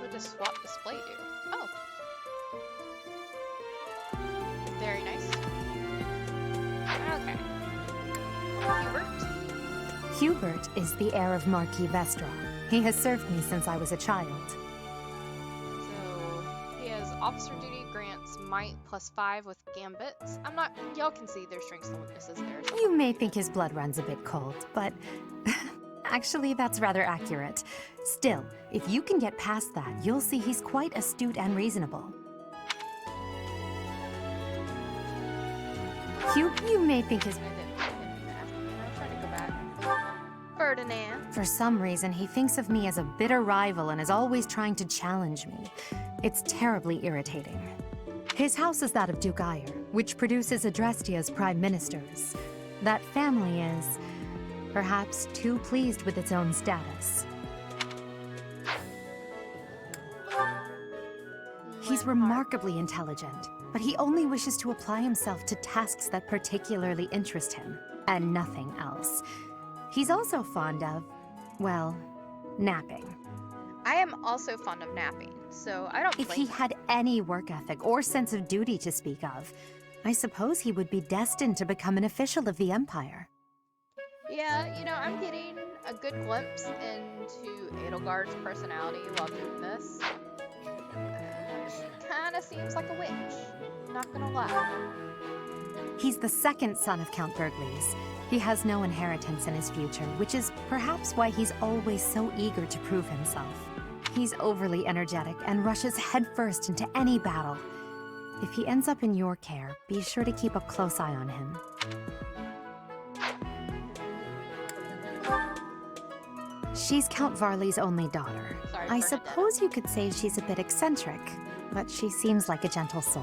What does swap display do? Oh. Very nice. Okay. Hubert? Hubert is the heir of Marquis Vestra. He has served me since I was a child. So, he has officer duty, grants might +5 with gambits. Y'all can see their strengths and weaknesses there. So. You may think his blood runs a bit cold, but actually that's rather accurate. Still, if you can get past that, you'll see he's quite astute and reasonable. You may think his... I'm trying to go back. Ferdinand. For some reason, he thinks of me as a bitter rival and is always trying to challenge me. It's terribly irritating. His house is that of Duke Eyre, which produces Adrestia's prime ministers. That family is, perhaps, too pleased with its own status. He's remarkably intelligent, but he only wishes to apply himself to tasks that particularly interest him, and nothing else. He's also fond of, well, napping. I am also fond of napping, so I don't blame If he had any work ethic or sense of duty to speak of, I suppose he would be destined to become an official of the Empire. Yeah, you know, I'm getting a good glimpse into Edelgard's personality while doing this. She kinda seems like a witch, not gonna lie. He's the second son of Count Bergliez. He has no inheritance in his future, which is perhaps why he's always so eager to prove himself. He's overly energetic and rushes headfirst into any battle. If he ends up in your care, be sure to keep a close eye on him. She's Count Varley's only daughter. Sorry, I suppose you could say she's a bit eccentric, but she seems like a gentle soul.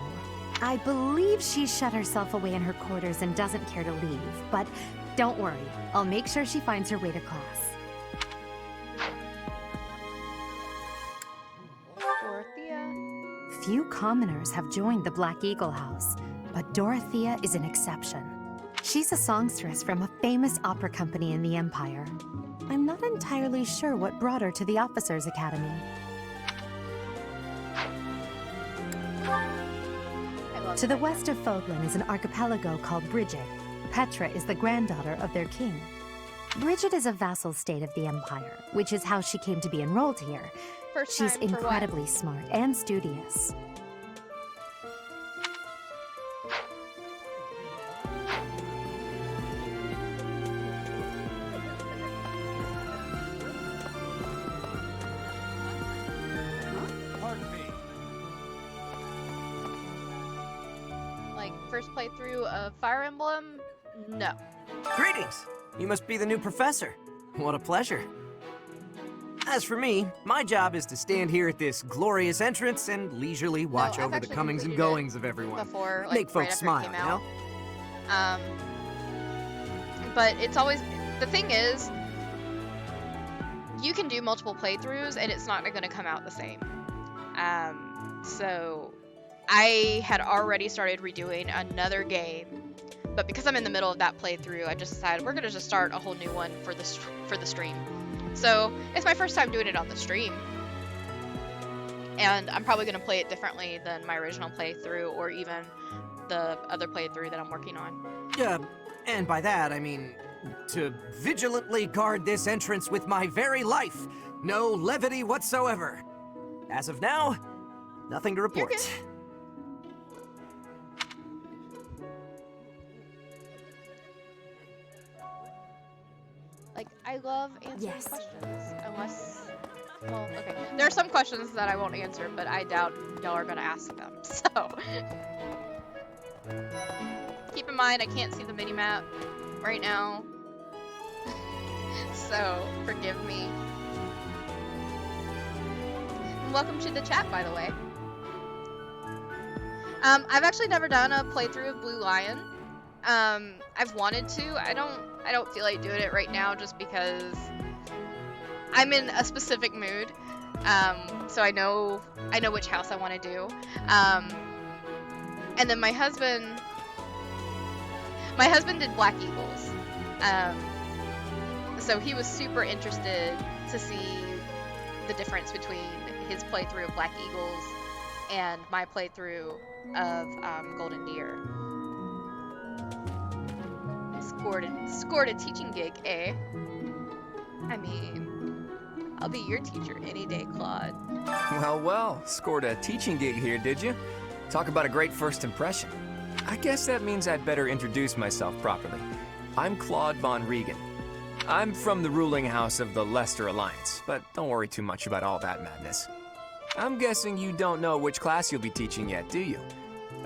I believe she's shut herself away in her quarters and doesn't care to leave, but don't worry, I'll make sure she finds her way to class. Dorothea. Few commoners have joined the Black Eagle House, but Dorothea is an exception. She's a songstress from a famous opera company in the Empire. I'm not entirely sure what brought her to the Officers' Academy. To the west of Fodlan is an archipelago called Bridget. Petra is the granddaughter of their king. Bridget is a vassal state of the Empire, which is how she came to be enrolled here. First She's time for what? incredibly smart and studious. Pardon me. Like, first playthrough of Fire Emblem? No. Greetings! You must be the new professor. What a pleasure. As for me, my job is to stand here at this glorious entrance and leisurely watch I've over the actually comings and completed it goings of everyone. before, like, Make right folks after it smile, came you know? out. But it's always, the thing is, you can do multiple playthroughs and it's not going to come out the same. So I had already started redoing another game, but because I'm in the middle of that playthrough, I just decided we're going to just start a whole new one for the stream. So it's my first time doing it on the stream, and I'm probably going to play it differently than my original playthrough or even the other playthrough that I'm working on. And by that, I mean to vigilantly guard this entrance with my very life. No levity whatsoever. As of now, nothing to report. Like, I love answering questions, unless, well, okay. There are some questions that I won't answer, but I doubt y'all are gonna ask them, so. Keep in mind, I can't see the mini-map right now, so forgive me. And welcome to the chat, by the way. I've actually never done a playthrough of Blue Lion. I've wanted to. I don't feel like doing it right now just because I'm in a specific mood. So I know which house I want to do. And then my husband did Black Eagles. So he was super interested to see the difference between his playthrough of Black Eagles and my playthrough of Golden Deer. Scored a teaching gig, eh? I mean, I'll be your teacher any day, Claude. Well, scored a teaching gig here, did you? Talk about a great first impression. I guess that means I'd better introduce myself properly. I'm Claude Von Regan. I'm from the ruling house of the Leicester Alliance, but don't worry too much about all that madness. I'm guessing you don't know which class you'll be teaching yet, do you?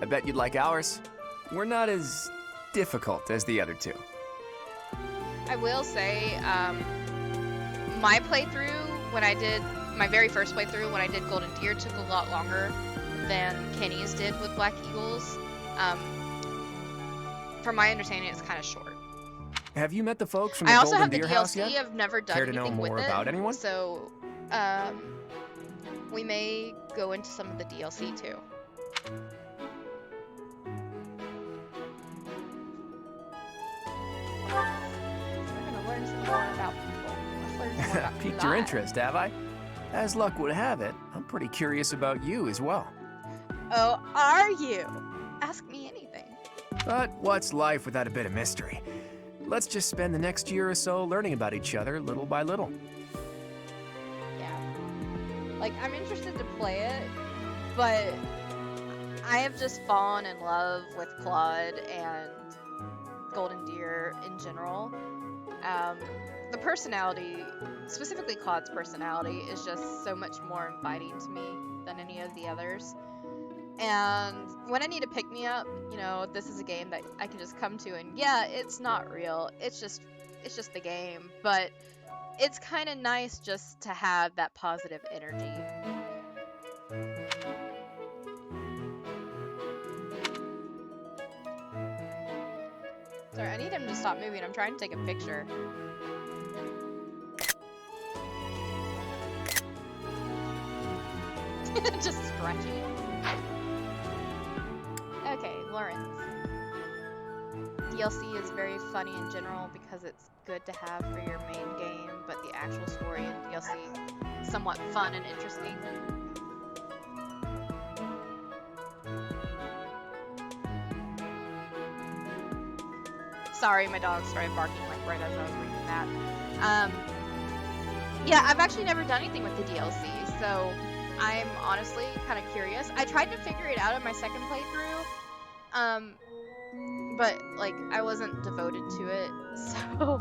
I bet you'd like ours. We're not as difficult as the other two. I will say, my playthrough, my very first playthrough when I did Golden Deer took a lot longer than Kenny's did with Black Eagles. From my understanding, it's kind of short. Have you met the folks from the Golden Deer house yet? I also have the DLC. I've never done Care to know anything with more it. about anyone? So, we may go into some of the DLC too. We're gonna learn some more about people. Let's learn some more about Piqued your interest, have I? As luck would have it, I'm pretty curious about you as well. Oh, are you? Ask me anything. But what's life without a bit of mystery? Let's just spend the next year or so learning about each other little by little. Yeah. Like, I'm interested to play it, but I have just fallen in love with Claude and Golden Deer in general. The personality, specifically Claude's personality, is just so much more inviting to me than any of the others. And when I need to pick me up, you know, this is a game that I can just come to, and yeah, it's not real. It's just the game, but it's kind of nice just to have that positive energy. Sorry, I need him to stop moving. I'm trying to take a picture. Just stretching. Okay, Lawrence. DLC is very funny in general because it's good to have for your main game, but the actual story in DLC is somewhat fun and interesting. Sorry, my dog started barking like right as I was reading that. Yeah, I've actually never done anything with the DLC, so I'm honestly kind of curious. I tried to figure it out in my second playthrough, but like I wasn't devoted to it, so.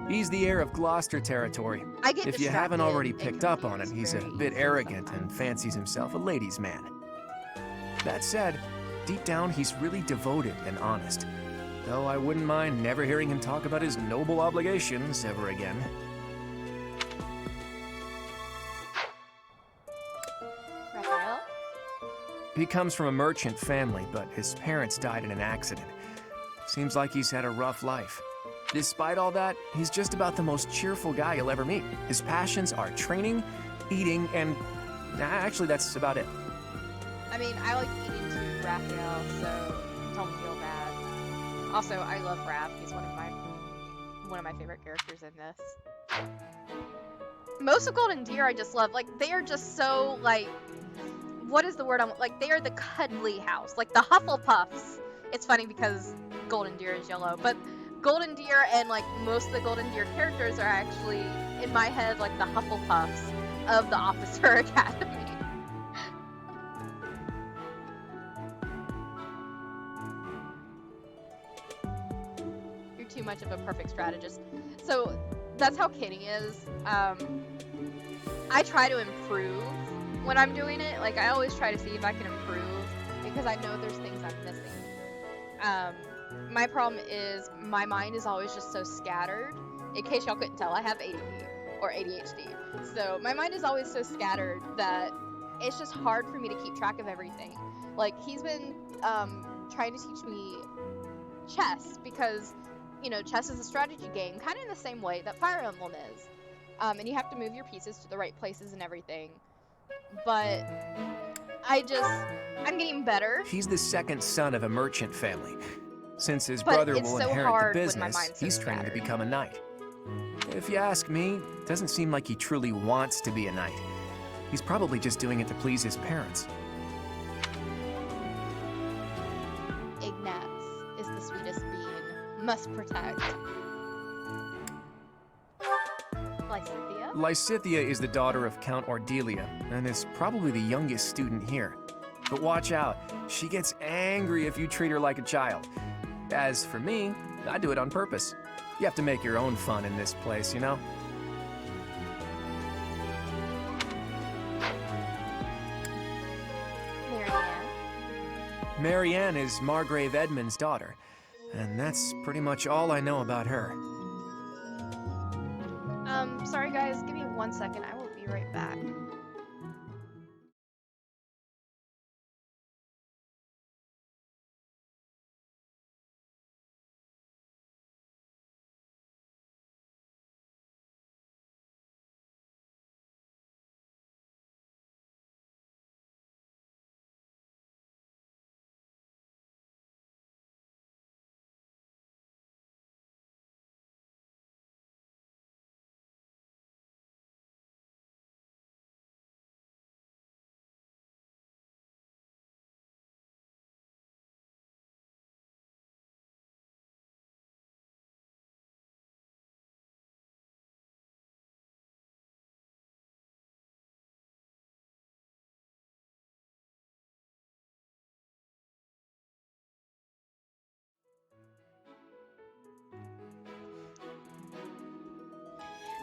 He's the heir of Gloucester territory. If you haven't already picked up on it, he's a bit arrogant and fancies himself a ladies' man. That said, deep down he's really devoted and honest, though I wouldn't mind never hearing him talk about his noble obligations ever again. He comes from a merchant family, but his parents died in an accident. Seems like he's had a rough life. Despite all that, he's just about the most cheerful guy you'll ever meet. His passions are training, eating, and actually that's about it. I mean, I like eating too, Raphael, so don't feel bad. Also, I love Raph. He's one of my favorite characters in this. Most of Golden Deer I just love. Like, they are just so, like, what is the word like, they are the cuddly house. Like, the Hufflepuffs. It's funny because Golden Deer is yellow, but Golden Deer and, like, most of the Golden Deer characters are actually, in my head, like, the Hufflepuffs of the Officer Academy. You're too much of a perfect strategist. So, that's how Kitty is. I try to improve when I'm doing it. Like, I always try to see if I can improve, because I know there's things I'm missing. My problem is my mind is always just so scattered. In case y'all couldn't tell, I have ADD or ADHD. So my mind is always so scattered that it's just hard for me to keep track of everything. Like, he's been trying to teach me chess because, you know, chess is a strategy game, kind of in the same way that Fire Emblem is. And you have to move your pieces to the right places and everything. But I'm getting better. He's the second son of a merchant family. Since his brother will inherit the business, he's training to become a knight. If you ask me, it doesn't seem like he truly wants to be a knight. He's probably just doing it to please his parents. Ignatz is the sweetest being. Must protect. Lysithea? Lysithea is the daughter of Count Ordelia, and is probably the youngest student here. But watch out, she gets angry if you treat her like a child. As for me, I do it on purpose. You have to make your own fun in this place, you know? Marianne? Marianne is Margrave Edmund's daughter, and that's pretty much all I know about her. Sorry guys, give me 1 second. I will be right back.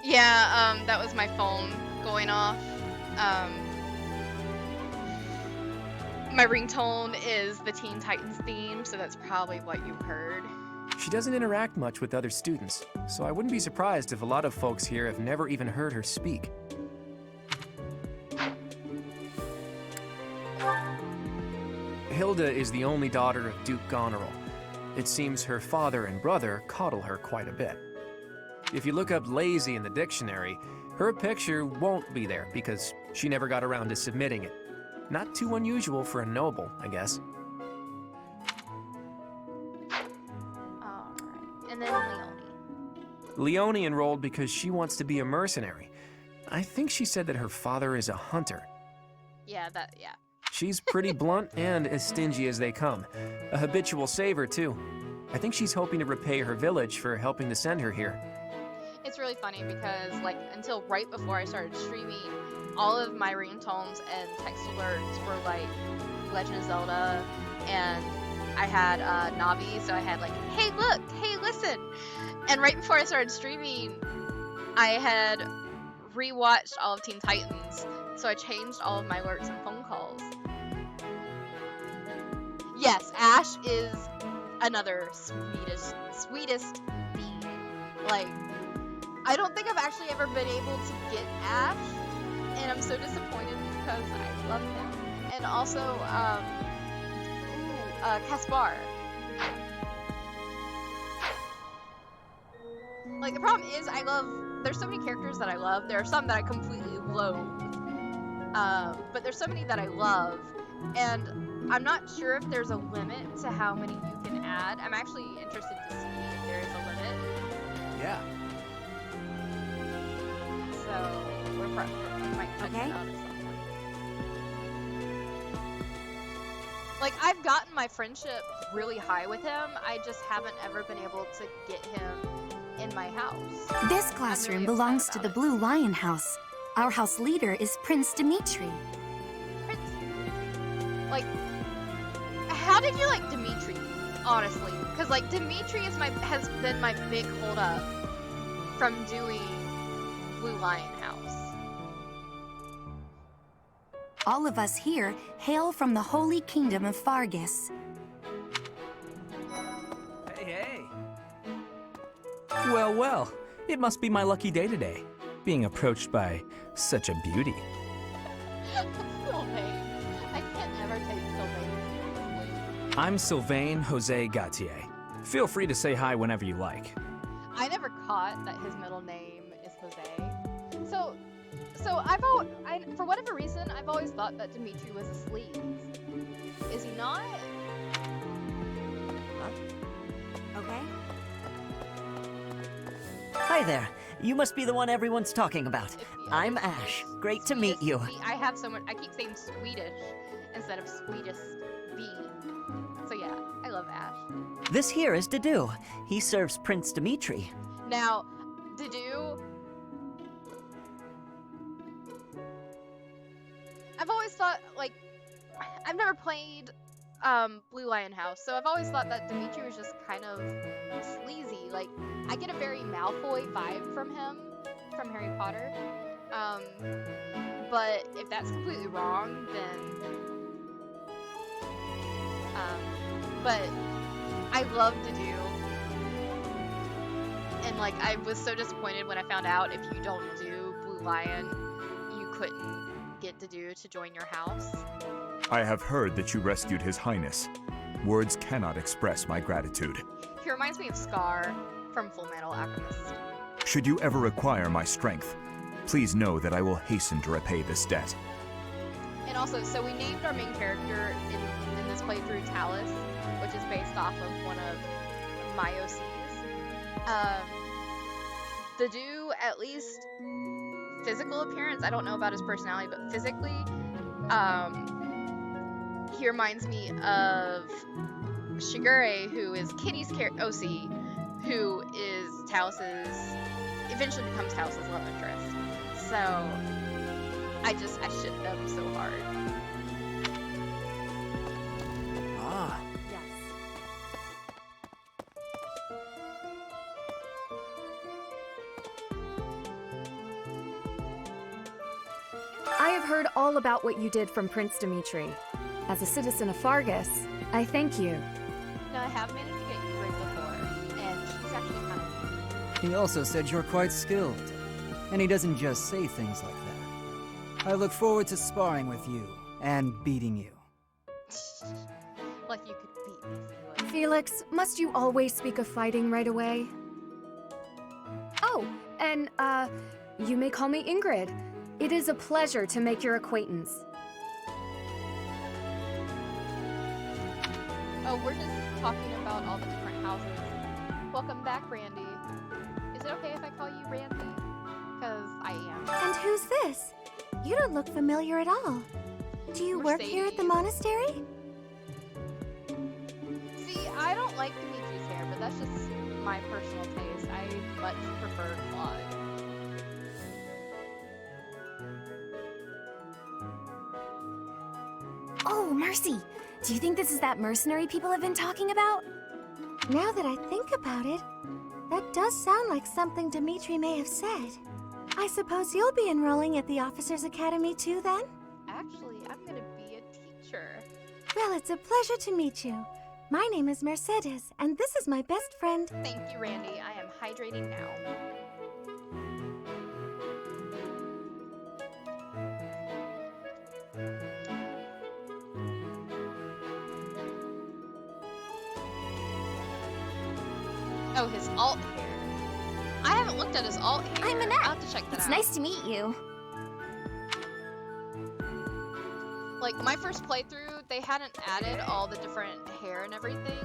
Yeah, that was my phone going off. My ringtone is the Teen Titans theme, so that's probably what you heard. She doesn't interact much with other students, so I wouldn't be surprised if a lot of folks here have never even heard her speak. Hilda is the only daughter of Duke Goneril. It seems her father and brother coddle her quite a bit. If you look up lazy in the dictionary, her picture won't be there because she never got around to submitting it. Not too unusual for a noble, I guess. Alright, and then Leonie. Leonie enrolled because she wants to be a mercenary. I think she said that her father is a hunter. Yeah. She's pretty blunt and as stingy as they come. A habitual saver, too. I think she's hoping to repay her village for helping to send her here. It's really funny because, like, until right before I started streaming, all of my ringtones and text alerts were, like, Legend of Zelda, and I had Navi, so I had, like, hey, look, hey, listen. And right before I started streaming, I had rewatched all of Teen Titans, so I changed all of my alerts and phone calls. Yes, Ash is another sweetest being. Like, I don't think I've actually ever been able to get Ash, and I'm so disappointed because I love him. then also, Caspar. Like, the problem is, there's so many characters that I love. There are some that I completely loathe. But there's so many that I love, and I'm not sure if there's a limit to how many you can add. I'm actually interested to see if there is a limit. Yeah. So, we might check Okay. it out at some point. Like, I've gotten my friendship really high with him. I just haven't ever been able to get him in my house. This classroom really belongs upset to the about Blue Lion House. Our house leader is Prince Dimitri. Prince. Like, how did you like Dimitri? Honestly, because like Dimitri has been my big hold up from doing Blue Lion House. All of us here hail from the Holy Kingdom of Fargus. Hey, hey. Well, well. It must be my lucky day today, being approached by such a beauty. Sylvain. I can't ever take Sylvain seriously. I'm Sylvain Jose Gautier. Feel free to say hi whenever you like. I never caught that his middle name is Jose. So for whatever reason, I've always thought that Dimitri was a sleaze. Is he not? Okay. Hi there. You must be the one everyone's talking about. I'm Ash. Great to meet you. I have someone. I keep saying Swedish instead of sweetest bean. So yeah, I love Ash. This here is Dedu. He serves Prince Dimitri. Now, Dedu. I've always thought, like, I've never played Blue Lion House, so I've always thought that Dimitri was just kind of sleazy. Like, I get a very Malfoy vibe from him, from Harry Potter. But if that's completely wrong, then but I love Dedu. And like, I was so disappointed when I found out if you don't do Blue Lion, you couldn't get Dedu to join your house. I have heard that you rescued His Highness. Words cannot express my gratitude. He reminds me of Scar from Full Metal Alchemist. Should you ever require my strength, please know that I will hasten to repay this debt. And also, so we named our main character in this playthrough Talus, which is based off of one of my OCs. Dedu, at least physical appearance, I don't know about his personality, but physically, he reminds me of Shigure, who is Kitty's OC, who is eventually becomes Talus's love interest. So, I ship them so hard. Ah. Yes. I have heard all about what you did from Prince Dimitri. As a citizen of Fargus, I thank you. Now, I have managed to get Ygritte before, and she's actually kind of... He also said you're quite skilled, and he doesn't just say things like that. I look forward to sparring with you and beating you. Like you could beat me if you would. Felix, must you always speak of fighting right away? Oh, and, you may call me Ingrid. It is a pleasure to make your acquaintance. Oh, we're just talking about all the different houses. Welcome back, Randy. Is it okay if I call you Randy? Because I am. And who's this? You don't look familiar at all. Do you work here at the monastery? See, I don't like Dimitri's hair, but that's just my personal taste. I much prefer Claude. Oh, Mercy! Do you think this is that mercenary people have been talking about? Now that I think about it, that does sound like something Dimitri may have said. I suppose you'll be enrolling at the Officers' Academy too, then? Actually, I'm gonna be a teacher. Well, it's a pleasure to meet you. My name is Mercedes, and this is my best friend. Thank you, Randy. I am hydrating now. Oh, his alt hair. I haven't looked at his alt hair. I'm Annette. I'll have to check that It's out. nice to meet you. Like, my first playthrough, they hadn't added all the different hair and everything.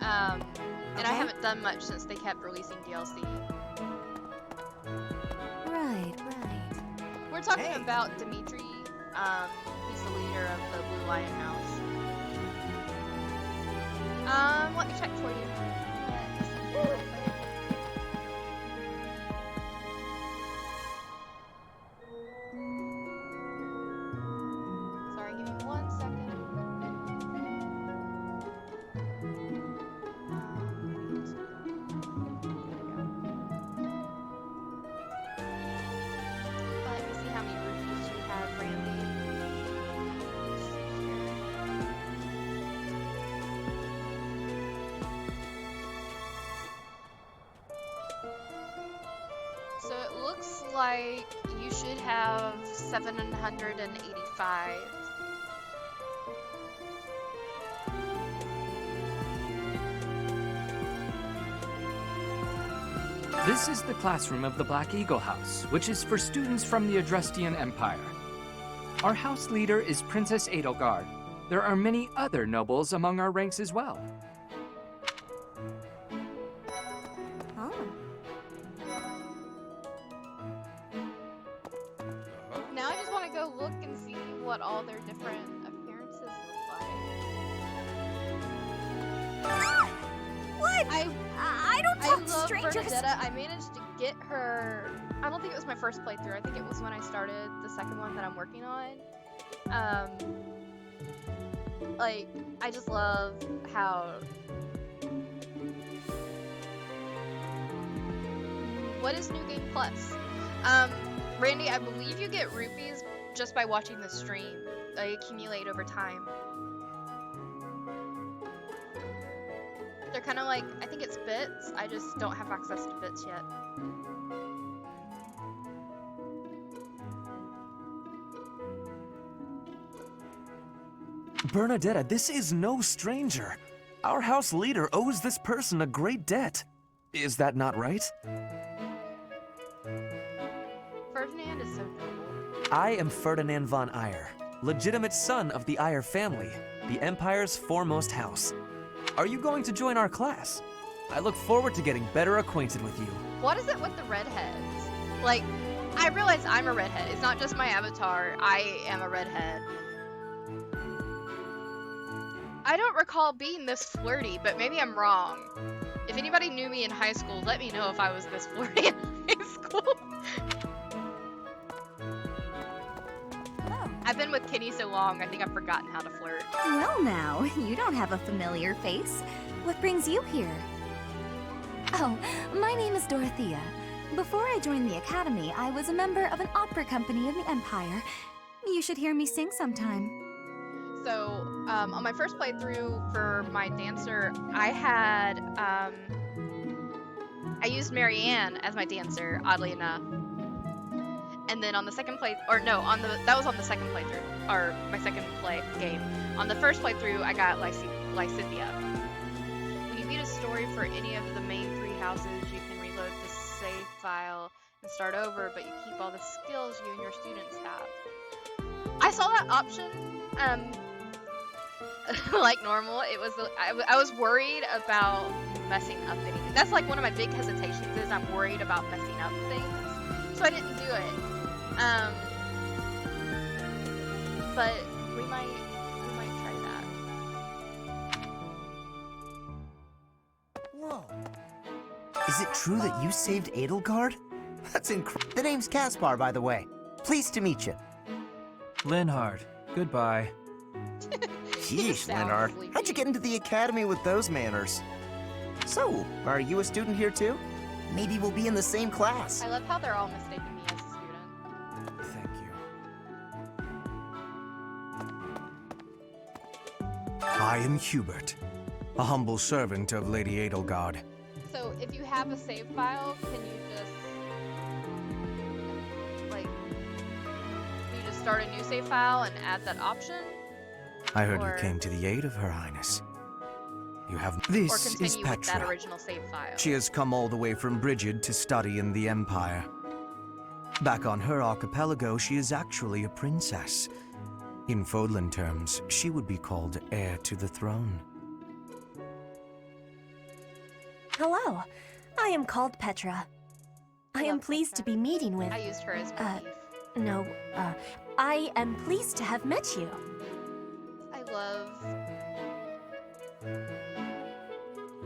And I haven't done much since they kept releasing DLC. Right. We're talking about Dimitri. He's the leader of the Blue Lion House. Let me check for you. Sorry, give me 1 second. Let me see how many rupees you have, Randy. So it looks like you should have 785. This is the classroom of the Black Eagle House, which is for students from the Adrestian Empire. Our house leader is Princess Edelgard. There are many other nobles among our ranks as well. Now I just want to go look and see what all their different appearances look like. What? I don't talk to love strangers. Bernadetta. I managed to get her. I don't think it was my first playthrough. I think it was when I started the second one that I'm working on. Like, I just love how. What is New Game Plus? Randy, I believe you get rupees just by watching the stream. They accumulate over time. They're kind of like, I think it's bits. I just don't have access to bits yet. Bernadetta, this is no stranger. Our house leader owes this person a great debt. Is that not right? Ferdinand is so noble. I am Ferdinand von Eyre, legitimate son of the Eyre family, the Empire's foremost house. Are you going to join our class? I look forward to getting better acquainted with you. What is it with the redheads? Like, I realize I'm a redhead. It's not just my avatar. I am a redhead. I don't recall being this flirty, but maybe I'm wrong. If anybody knew me in high school, let me know if I was this flirty in high school. I've been with Kenny so long, I think I've forgotten how to flirt. Well now, you don't have a familiar face. What brings you here? Oh, my name is Dorothea. Before I joined the Academy, I was a member of an opera company in the Empire. You should hear me sing sometime. So, on my first playthrough for my dancer, I had, I used Marianne as my dancer, oddly enough. And then on the second that was on the second playthrough, or my second play game. On the first playthrough, I got Lysithea. When you beat a story for any of the main 3 houses, you can reload the save file and start over, but you keep all the skills you and your students have. I saw that option, like normal. It was, I was worried about messing up anything. That's like one of my big hesitations is I'm worried about messing up things. So I didn't do it. But we might try that. Whoa. Is it true that you saved Edelgard? That's incredible. The name's Caspar, by the way. Pleased to meet you. Linhard, goodbye. Sheesh, Leonard. How'd you get into the academy with those manners? So, are you a student here too? Maybe we'll be in the same class. I love how they're all mistaking me as a student. Thank you. I am Hubert, a humble servant of Lady Edelgard. So if you have a save file, can you just start a new save file and add that option? I heard Or- you came to the aid of Her Highness. You have. Or This is continue with that Petra. original save file. She has come all the way from Brigid to study in the Empire. Back on her archipelago, she is actually a princess. In Fodlan terms, she would be called heir to the throne. Hello, I am called Petra. I am pleased to be meeting with... I used her as no, I am pleased to have met you. I love.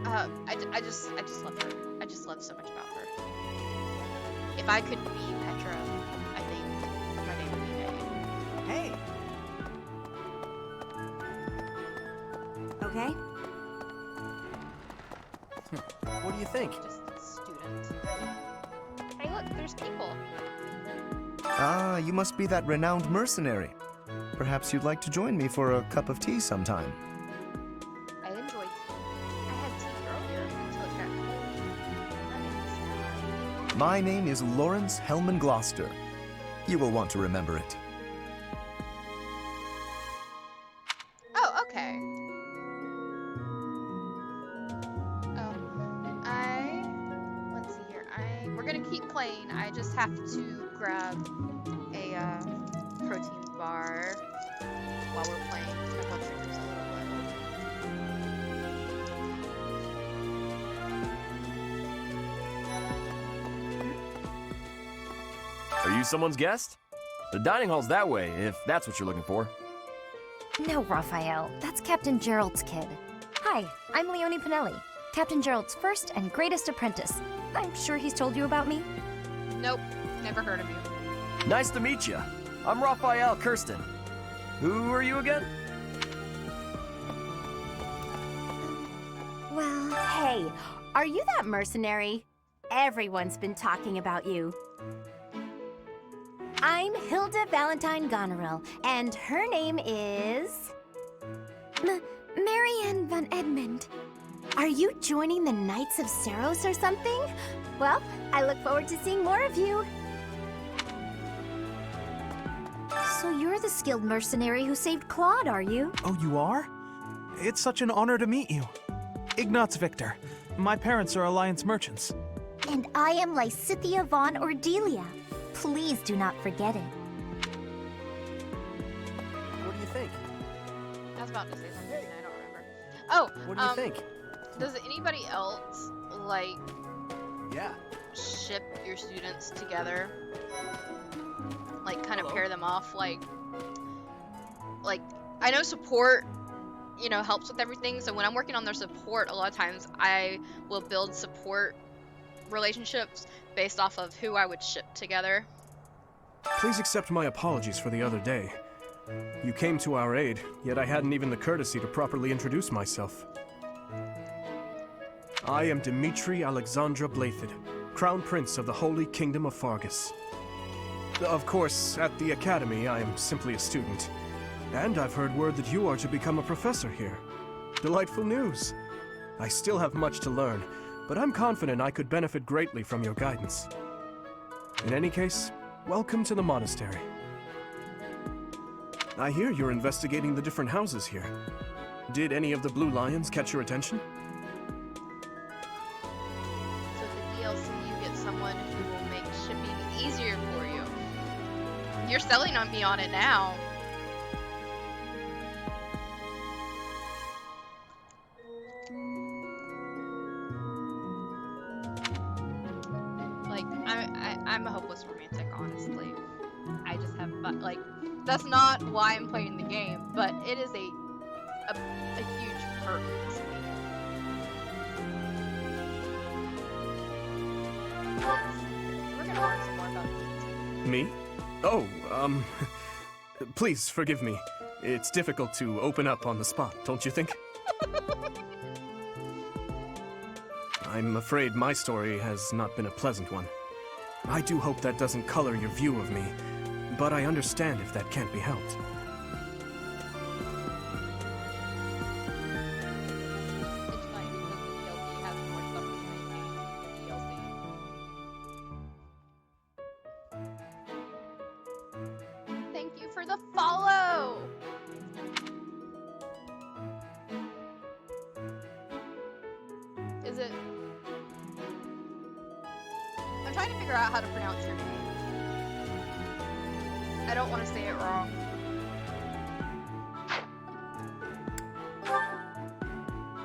I just love her. I just love so much about her. If I could be Petra, I think my name would be May. Hey. Okay. What do you think? Just student. Hey, look, there's people. Ah, you must be that renowned mercenary. Perhaps you'd like to join me for a cup of tea sometime. I enjoyed tea. I had tea earlier until it got cold. My name is Lawrence Hellman Gloucester. You will want to remember it. Oh, okay. Let's see here. We're gonna keep playing. I just have to grab a protein bar while we're playing. My blood sugar's a little low. Are you someone's guest? The dining hall's that way, if that's what you're looking for. No, Raphael. That's Captain Gerald's kid. Hi, I'm Leonie Pinelli, Captain Gerald's first and greatest apprentice. I'm sure he's told you about me. Nope, never heard of you. Nice to meet you. I'm Raphael Kirsten. Who are you again? Well, hey, are you that mercenary? Everyone's been talking about you. I'm Hilda Valentine Goneril, and her name is... Marianne von Edmund. Are you joining the Knights of Saros or something? Well, I look forward to seeing more of you. So you're the skilled mercenary who saved Claude, are you? Oh, you are? It's such an honor to meet you. Ignatz Victor. My parents are Alliance merchants. And I am Lysithia von Ordelia. Please do not forget it. What do you think? I was about to say something and I don't remember. Oh, What do you think? Does anybody else like Yeah. ship your students together? Like kind of pair them off, like I know support, you know, helps with everything. So when I'm working on their support, a lot of times I will build support relationships based off of who I would ship together. Please accept my apologies for the other day. You came to our aid, yet I hadn't even the courtesy to properly introduce myself. I am Dimitri Alexandra Blathid, Crown Prince of the Holy Kingdom of Fargus. Of course, at the Academy, I am simply a student. And I've heard word that you are to become a professor here. Delightful news. I still have much to learn, but I'm confident I could benefit greatly from your guidance. In any case, welcome to the monastery. I hear you're investigating the different houses here. Did any of the Blue Lions catch your attention? So the DLC, you get someone who will make shipping easier for you. You're selling on me on it now. Like, I'm a hopeless romantic, honestly. I just have, like, that's not why I'm playing the game, but it is a huge perk to me. We're gonna learn some more about this. Me? Oh, please forgive me. It's difficult to open up on the spot, don't you think? I'm afraid my story has not been a pleasant one. I do hope that doesn't color your view of me, but I understand if that can't be helped. It's funny because the DLC has more stuff in the main game than the DLC. Thank you for the follow! I'm trying to figure out how to pronounce your name. I don't want to say it wrong.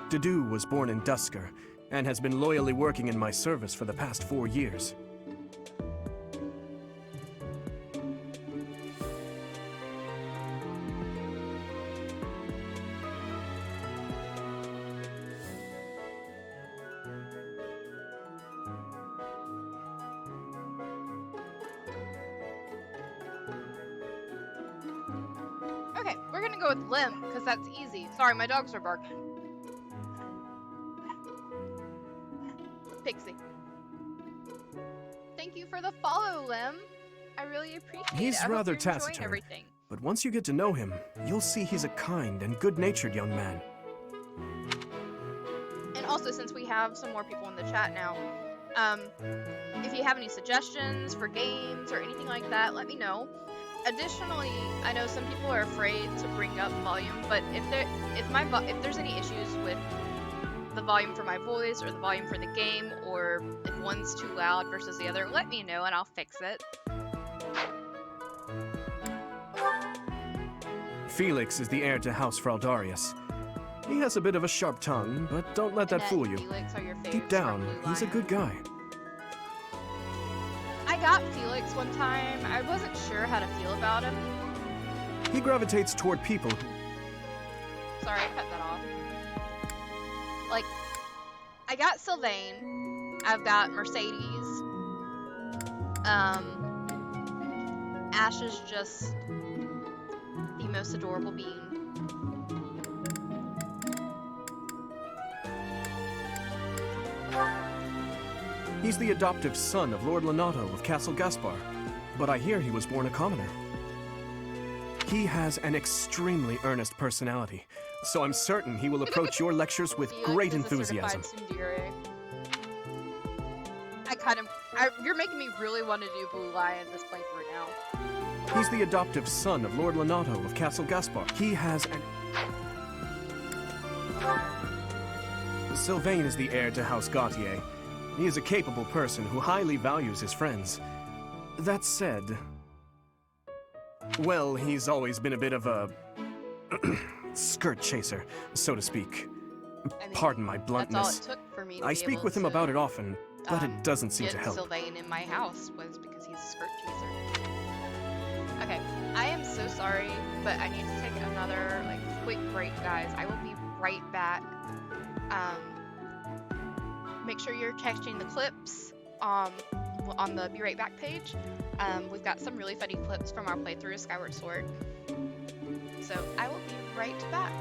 Dedu was born in Dusker, and has been loyally working in my service for the past 4 years. Okay, we're gonna go with Lim, because that's easy. Sorry, my dogs are barking. Pixie. Thank you for the follow, Lim. I really appreciate it. He's I hope rather you're enjoying taciturn, everything. but once you get to know him, you'll see he's a kind and good-natured young man. And also, since we have some more people in the chat now, if you have any suggestions for games or anything like that, let me know. Additionally, I know some people are afraid to bring up volume, but if there's any issues with the volume for my voice or the volume for the game, or if one's too loud versus the other, let me know and I'll fix it. Felix is the heir to House Fraldarius. He has a bit of a sharp tongue, but don't let that Annette fool and you. Felix are your Deep favorites down, from Blue he's a Lion. good guy. I got Felix one time. I wasn't sure how to feel about him. He gravitates toward people who... Sorry, I cut that off. Like, I got Sylvain. I've got Mercedes. Ash is just the most adorable being. He's the adoptive son of Lord Lonato of Castle Gaspar, but I hear he was born a commoner. He has an extremely earnest personality, so I'm certain he will approach your lectures with Felix great is a enthusiasm. certified tsundere. You're making me really want to do Blue Lion this playthrough now. He's the adoptive son of Lord Lonato of Castle Gaspar. He has an... Sylvain is the heir to House Gautier. He is a capable person who highly values his friends. That said... Well, he's always been a bit of a... skirt chaser, so to speak. Pardon my bluntness. That's all it took for me to I be speak able with him to, about it often, but it doesn't seem get to help. Sylvain in my house was because he's a skirt chaser. Okay, I am so sorry, but I need to take another quick break, guys. I will be right back. Make sure you're catching the clips on the Be Right Back page. We've got some really funny clips from our playthrough of Skyward Sword. So I will be right back.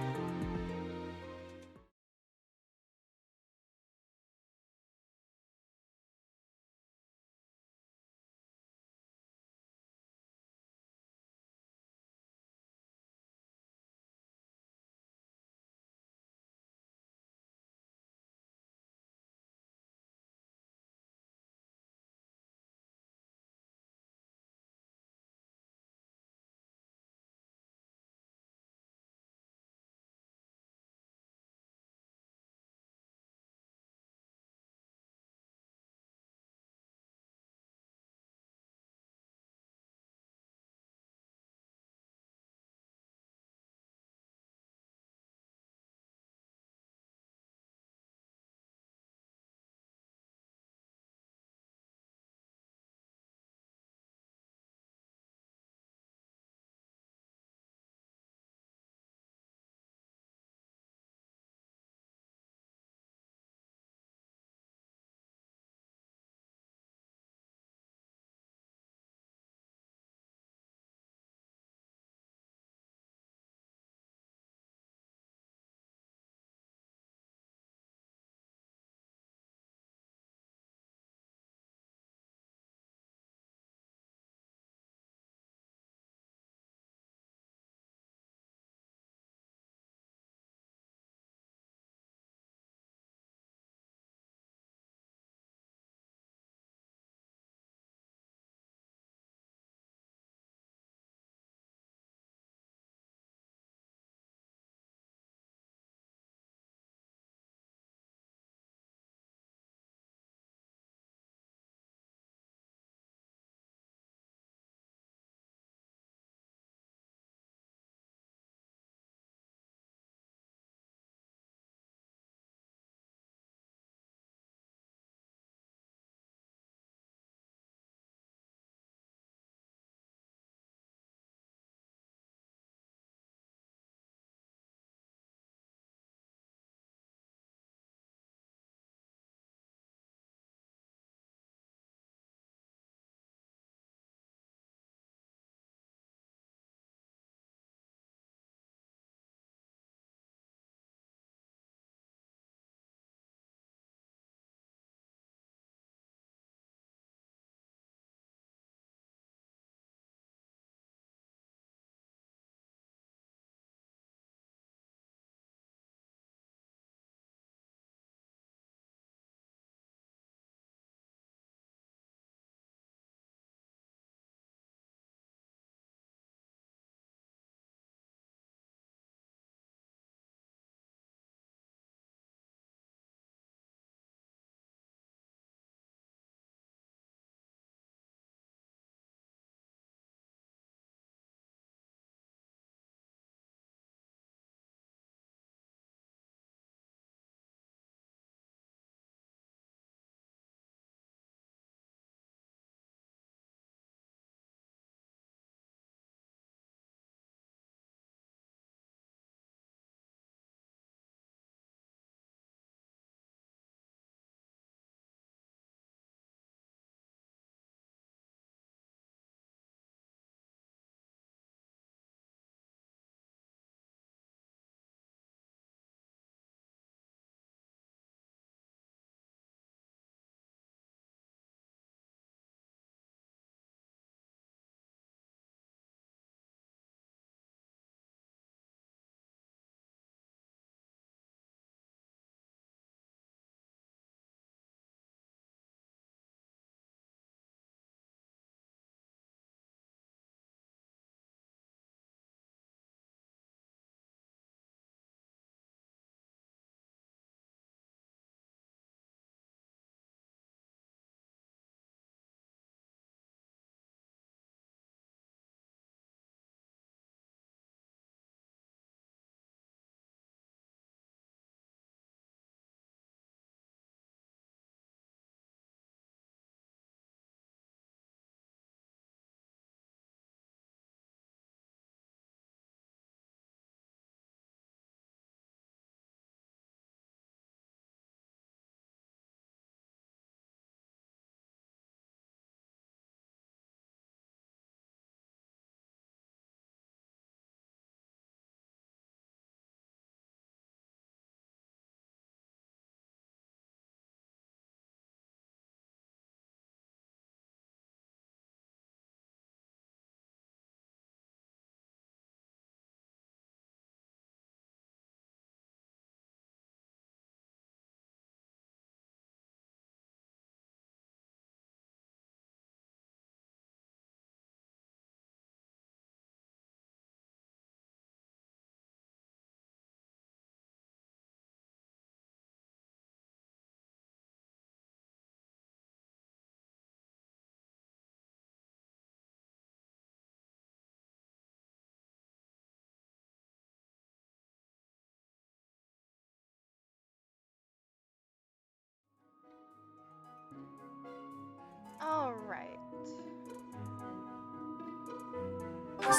right.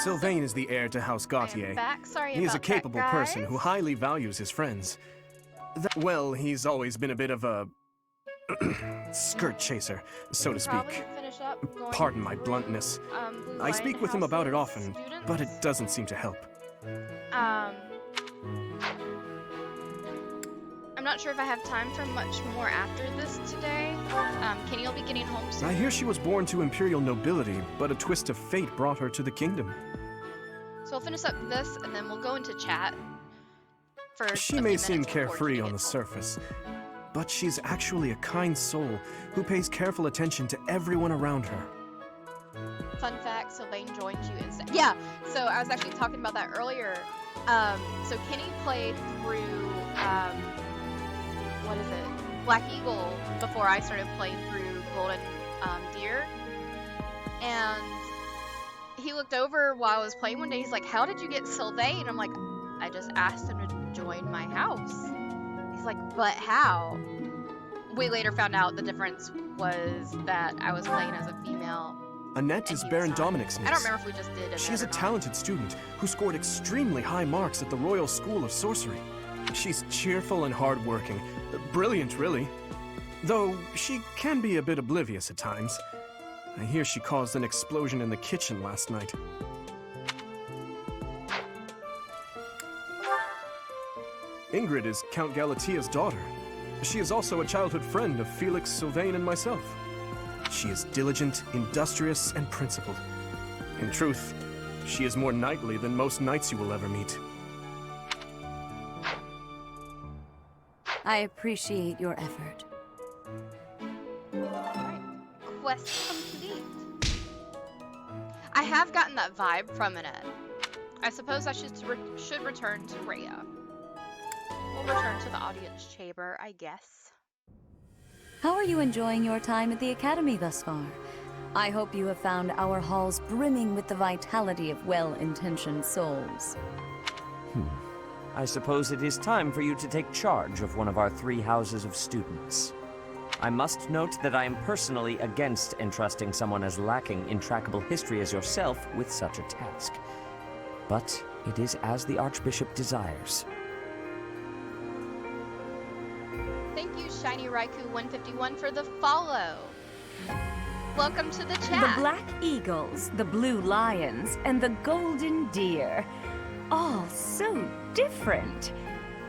Sylvain is the heir to House Gautier. Back. Sorry He is a about capable that, person guys. who highly values his friends. Well, he's always been a bit of a skirt chaser, so to Probably speak. finish up going Pardon my through, bluntness. Blue I speak with him about it often, Lighthouse's but it doesn't seem to help. I'm not sure if I have time for much more after this today. Kenny will be getting home soon. I hear she was born to imperial nobility, but a twist of fate brought her to the kingdom. So we'll finish up this, and then we'll go into chat. For She may seem carefree on the surface, but she's actually a kind soul who pays careful attention to everyone around her. Fun fact, Sylvain joined you instead. Yeah, so I was actually talking about that earlier. So Kenny played through, what is it? Black Eagle before I started playing through Golden Deer. And he looked over while I was playing one day, he's like, how did you get Sylvain? I'm like, I just asked him to join my house. He's like, but how? We later found out the difference was that I was playing as a female. Annette is Baron Dominic's niece. I don't remember if we just did it. She is a talented student who scored extremely high marks at the Royal School of Sorcery. She's cheerful and hardworking. Brilliant, really. Though she can be a bit oblivious at times. I hear she caused an explosion in the kitchen last night. Ingrid is Count Galatia's daughter. She is also a childhood friend of Felix, Sylvain, and myself. She is diligent, industrious, and principled. In truth, she is more knightly than most knights you will ever meet. I appreciate your effort. Quest complete. I have gotten that vibe from Annette. I suppose I should return to Rhea. We'll return to the audience chamber, I guess. How are you enjoying your time at the Academy thus far? I hope you have found our halls brimming with the vitality of well-intentioned souls. I suppose it is time for you to take charge of one of our 3 houses of students. I must note that I am personally against entrusting someone as lacking in trackable history as yourself with such a task. But it is as the Archbishop desires. Thank you, Shiny Raikou 151 for the follow. Welcome to the chat. The Black Eagles, the Blue Lions, and the Golden Deer. All so different.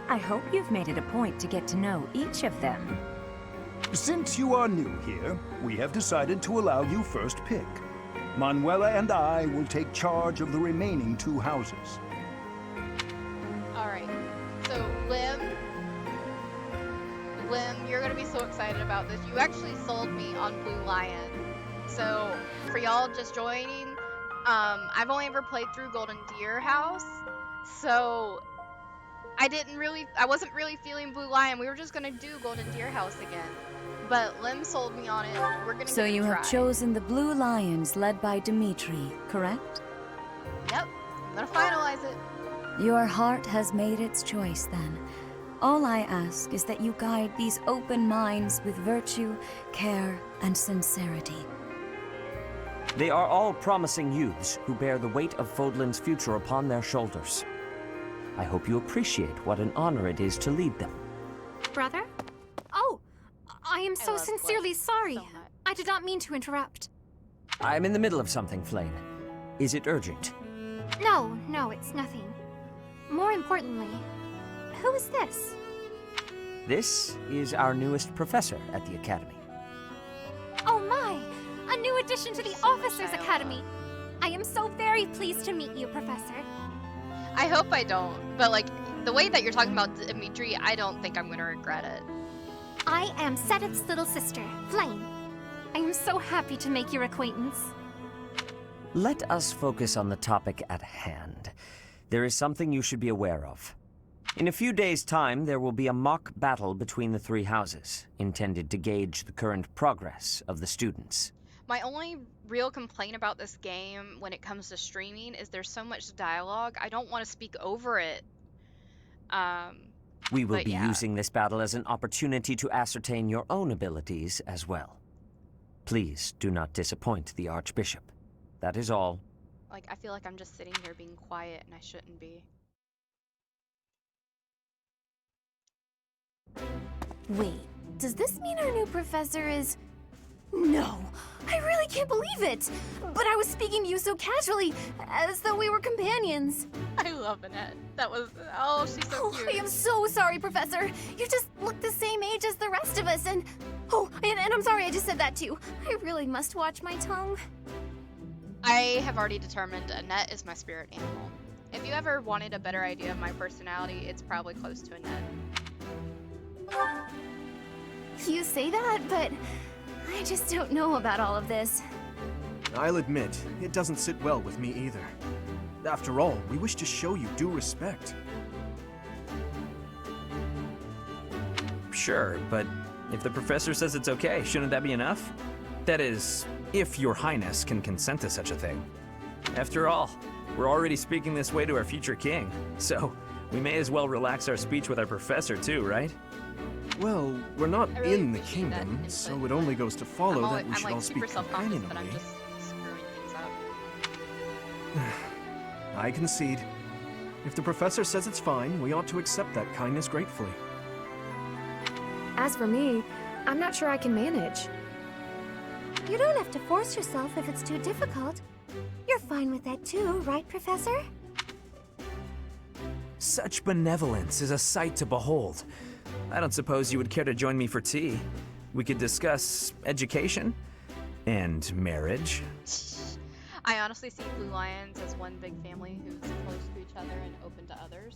I hope you've made it a point to get to know each of them. Since you are new here, we have decided to allow you first pick. Manuela and I will take charge of the remaining 2 houses. Alright, so Lim, you're gonna be so excited about this. You actually sold me on Blue Lion. So, for y'all just joining, I've only ever played through Golden Deer House, so I wasn't really feeling Blue Lion. We were just gonna do Golden Deer House again. But Lim sold me on it. We're gonna So give it you a have try. chosen the Blue Lions led by Dimitri, correct? Yep, I'm gonna finalize it. Your heart has made its choice then. All I ask is that you guide these open minds with virtue, care, and sincerity. They are all promising youths who bear the weight of Fodlan's future upon their shoulders. I hope you appreciate what an honor it is to lead them. Brother? Oh, I am so sincerely sorry. I did not mean to interrupt. I'm in the middle of something, Flame. Is it urgent? No, it's nothing. More importantly, who is this? This is our newest professor at the Academy. Oh my! A new addition to the Officers Academy! I am so very pleased to meet you, Professor. I hope I don't, but like, the way that you're talking about Dimitri, I don't think I'm gonna regret it. I am Sedith's little sister, Flame. I am so happy to make your acquaintance. Let us focus on the topic at hand. There is something you should be aware of. In a few days' time, there will be a mock battle between the 3 houses, intended to gauge the current progress of the students. My only real complaint about this game when it comes to streaming is there's so much dialogue. I don't want to speak over it. We will but be yeah. using this battle as an opportunity to ascertain your own abilities as well. Please do not disappoint the Archbishop. That is all. Like, I feel like I'm just sitting here being quiet and I shouldn't be. Wait, does this mean our new professor is... No, I really can't believe it! But I was speaking to you so casually, as though we were companions. I love Annette. That was... Oh, she's so cute. I am so sorry, Professor. You just look the same age as the rest of us, and... Oh, and I'm sorry I just said that too. I really must watch my tongue. I have already determined Annette is my spirit animal. If you ever wanted a better idea of my personality, it's probably close to Annette. You say that, but I just don't know about all of this. I'll admit, it doesn't sit well with me either. After all, we wish to show you due respect. Sure, but if the professor says it's okay, shouldn't that be enough? That is, if your highness can consent to such a thing. After all, we're already speaking this way to our future king, so we may as well relax our speech with our professor too, right? Well, we're not really in the appreciate that kingdom, input, so it only goes to follow that we I'm should like all super speak self-conscious, but I'm companionably. just screwing things up. I concede. If the professor says it's fine, we ought to accept that kindness gratefully. As for me, I'm not sure I can manage. You don't have to force yourself if it's too difficult. You're fine with that too, right, Professor? Such benevolence is a sight to behold. I don't suppose you would care to join me for tea. We could discuss education and marriage. I honestly see Blue Lions as one big family who's close to each other and open to others.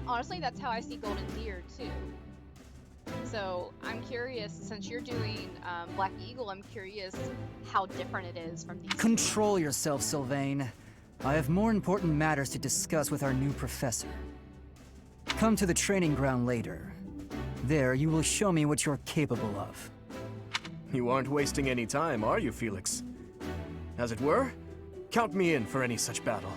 Honestly, that's how I see Golden Deer too. So I'm curious, since you're doing Black Eagle, I'm curious how different it is from these. Control yourself, Sylvain. I have more important matters to discuss with our new professor. Come to the training ground later. There, you will show me what you're capable of. You aren't wasting any time, are you, Felix? As it were, count me in for any such battle.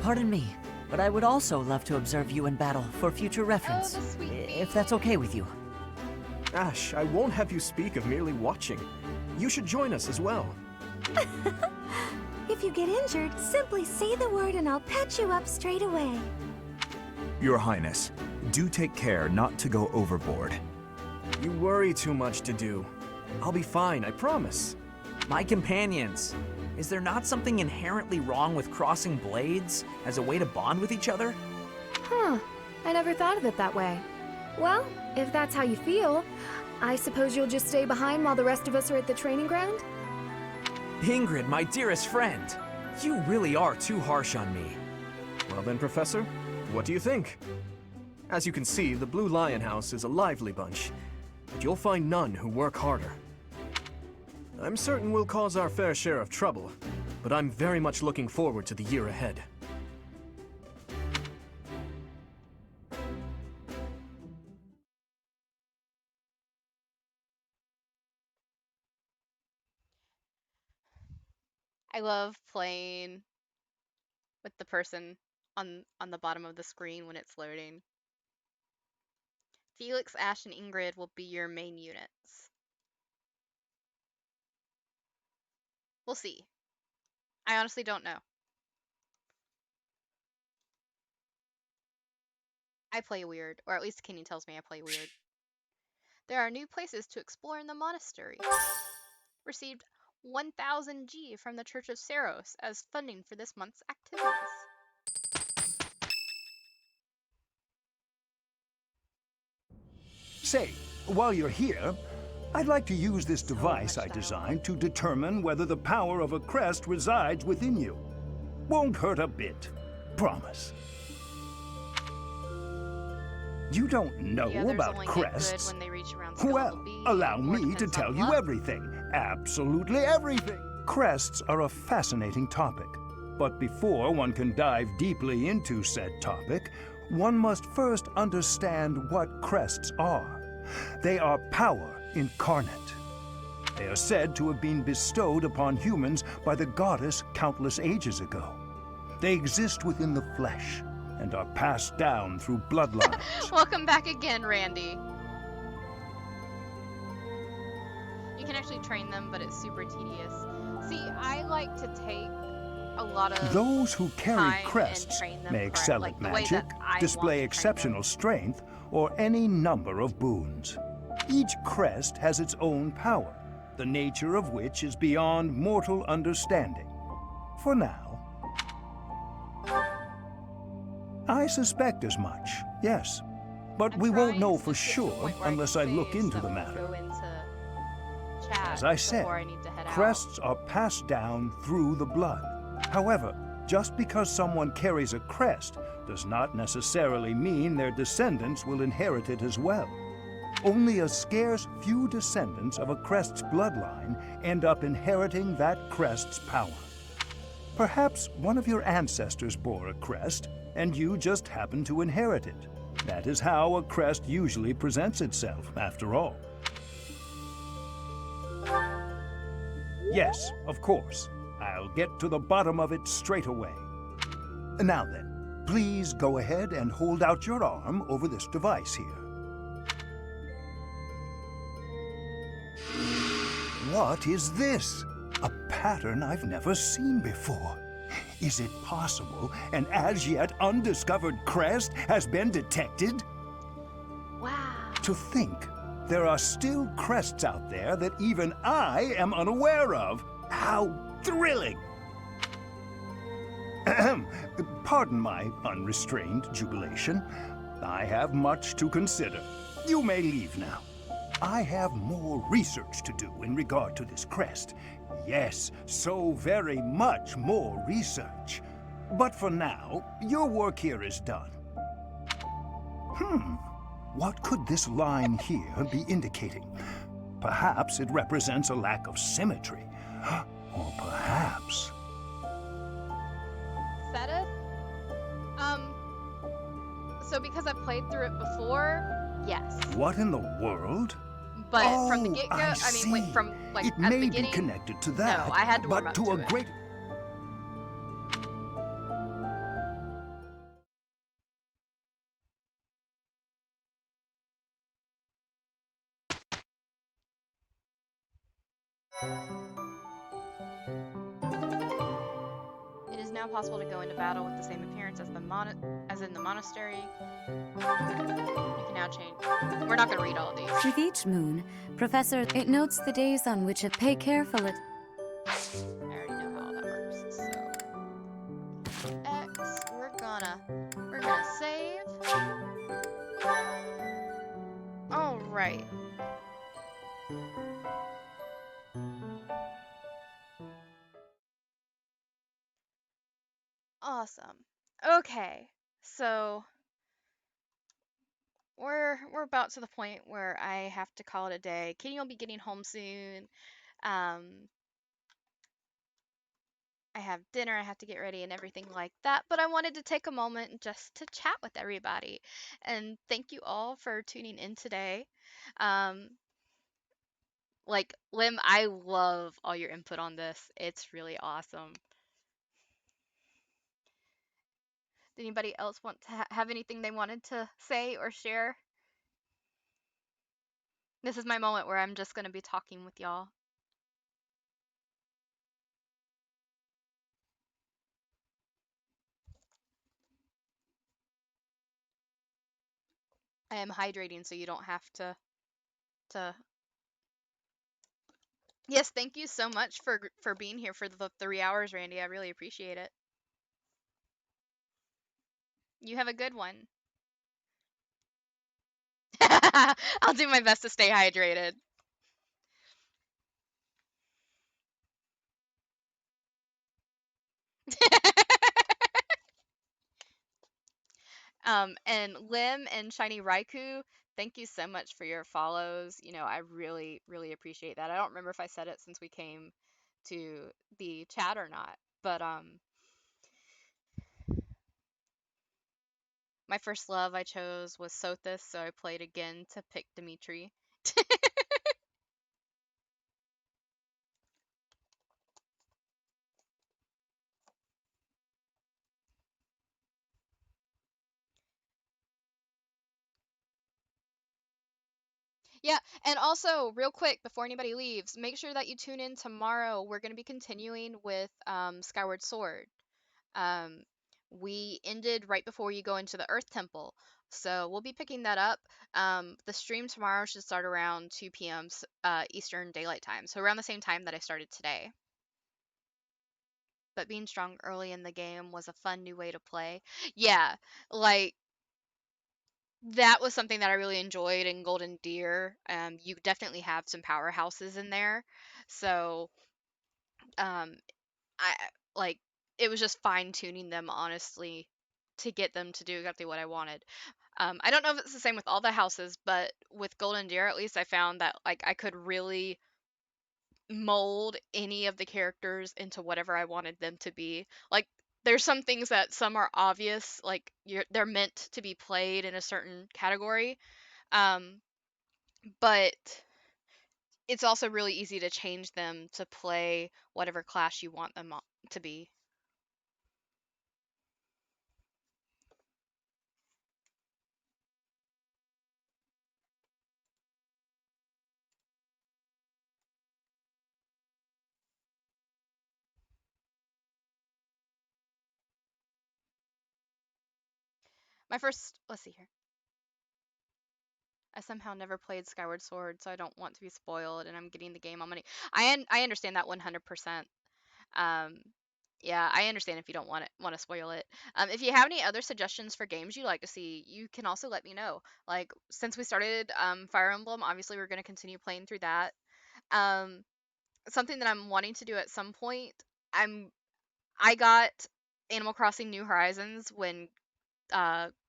Pardon me, but I would also love to observe you in battle for future reference. Oh, the sweet if that's okay with you. Ash, I won't have you speak of merely watching. You should join us as well. If you get injured, simply say the word and I'll patch you up straight away. Your Highness, do take care not to go overboard. You worry too much to do. I'll be fine, I promise. My companions, is there not something inherently wrong with crossing blades as a way to bond with each other? Huh. I never thought of it that way. Well, if that's how you feel, I suppose you'll just stay behind while the rest of us are at the training ground? Ingrid, my dearest friend, you really are too harsh on me. Well then, Professor, what do you think? As you can see, the Blue Lion House is a lively bunch, but you'll find none who work harder. I'm certain we'll cause our fair share of trouble, but I'm very much looking forward to the year ahead. I love playing with the person on the bottom of the screen when it's loading. Felix, Ash, and Ingrid will be your main units. We'll see. I honestly don't know. I play weird, or at least Kenny tells me I play weird. There are new places to explore in the monastery. Received 1,000 G from the Church of Saros as funding for this month's activities. Say, while you're here, I'd like to use this device I designed to determine whether the power of a crest resides within you. Won't hurt a bit. Promise. You don't know about crests. Well, allow me to tell you everything. Absolutely everything. Crests are a fascinating topic. But before one can dive deeply into said topic, one must first understand what crests are. They are power incarnate. They are said to have been bestowed upon humans by the goddess countless ages ago. They exist within the flesh and are passed down through bloodlines. Welcome back again, Randy. actually train them, but it's super tedious. See, I like to take a lot of Those who carry time and crests train them may excel like at the way magic, that I want display to train exceptional strength, or any number of boons. Each crest has its own power, the nature of which is beyond mortal understanding. For now. I suspect as much, yes. But we won't know for sure unless I look into the matter. go into chat As I said, before I need to head crests are passed down through the blood. However, just because someone carries a crest does not necessarily mean their descendants will inherit it as well. Only a scarce few descendants of a crest's bloodline end up inheriting that crest's power. Perhaps one of your ancestors bore a crest, and you just happen to inherit it. That is how a crest usually presents itself, after all. Yes, of course. I'll get to the bottom of it straight away. Now then, please go ahead and hold out your arm over this device here. What is this? A pattern I've never seen before. Is it possible an as yet undiscovered crest has been detected? Wow. To think there are still crests out there that even I am unaware of. How thrilling! Ahem. Pardon my unrestrained jubilation. I have much to consider. You may leave now. I have more research to do in regard to this crest. Yes, so very much more research. But for now, your work here is done. What could this line here be indicating? Perhaps it represents a lack of symmetry. Or perhaps... Seth? So because I played through it before, yes. What in the world? But from the get-go, I mean, wait, from like it at the may beginning, be connected to that. No, I had to warm but up to to a it. great. It is now possible to go into battle with the same appearance as as in the monastery. You can now change. We're not going to read all of these. With each moon, Professor, it notes the days on which it pay careful at. I already know how all that works. So X, we're gonna save. All right. Awesome. Okay, so we're about to the point where I have to call it a day. Kitty will be getting home soon. I have dinner, I have to get ready and everything like that, but I wanted to take a moment just to chat with everybody. And thank you all for tuning in today. Like, Lim, I love all your input on this. It's really awesome. Did anybody else want to have anything they wanted to say or share? This is my moment where I'm just going to be talking with y'all. I am hydrating so you don't have to Yes, thank you so much for being here for the 3 hours, Randy. I really appreciate it. You have a good one. I'll do my best to stay hydrated. And Lim and Shiny Raikou, thank you so much for your follows. You know, I really, really appreciate that. I don't remember if I said it since we came to the chat or not, but my first love I chose was Sothis, so I played again to pick Dimitri. Yeah, and also, real quick, before anybody leaves, make sure that you tune in tomorrow. We're going to be continuing with Skyward Sword. Um, we ended right before you go into the Earth Temple, so we'll be picking that up. The stream tomorrow should start around 2 p.m. Eastern Daylight Time, so around the same time that I started today. But being strong early in the game was a fun new way to play. Yeah, like that was something that I really enjoyed in Golden Deer. You definitely have some powerhouses in there, so um, I like it was just fine tuning them honestly to get them to do exactly what I wanted. I don't know if it's the same with all the houses, but with Golden Deer at least I found that like I could really mold any of the characters into whatever I wanted them to be. Like there's some things that some are obvious, like they're meant to be played in a certain category. Um, but it's also really easy to change them to play whatever class you want them to be. My first, let's see here. I somehow never played Skyward Sword, so I don't want to be spoiled, and I'm getting the game on money. I understand that 100%. Um, yeah, I understand if you don't want to spoil it. If you have any other suggestions for games you'd like to see, you can also let me know. Like since we started Fire Emblem, obviously we're going to continue playing through that. Um, Something that I'm wanting to do at some point. I got Animal Crossing New Horizons when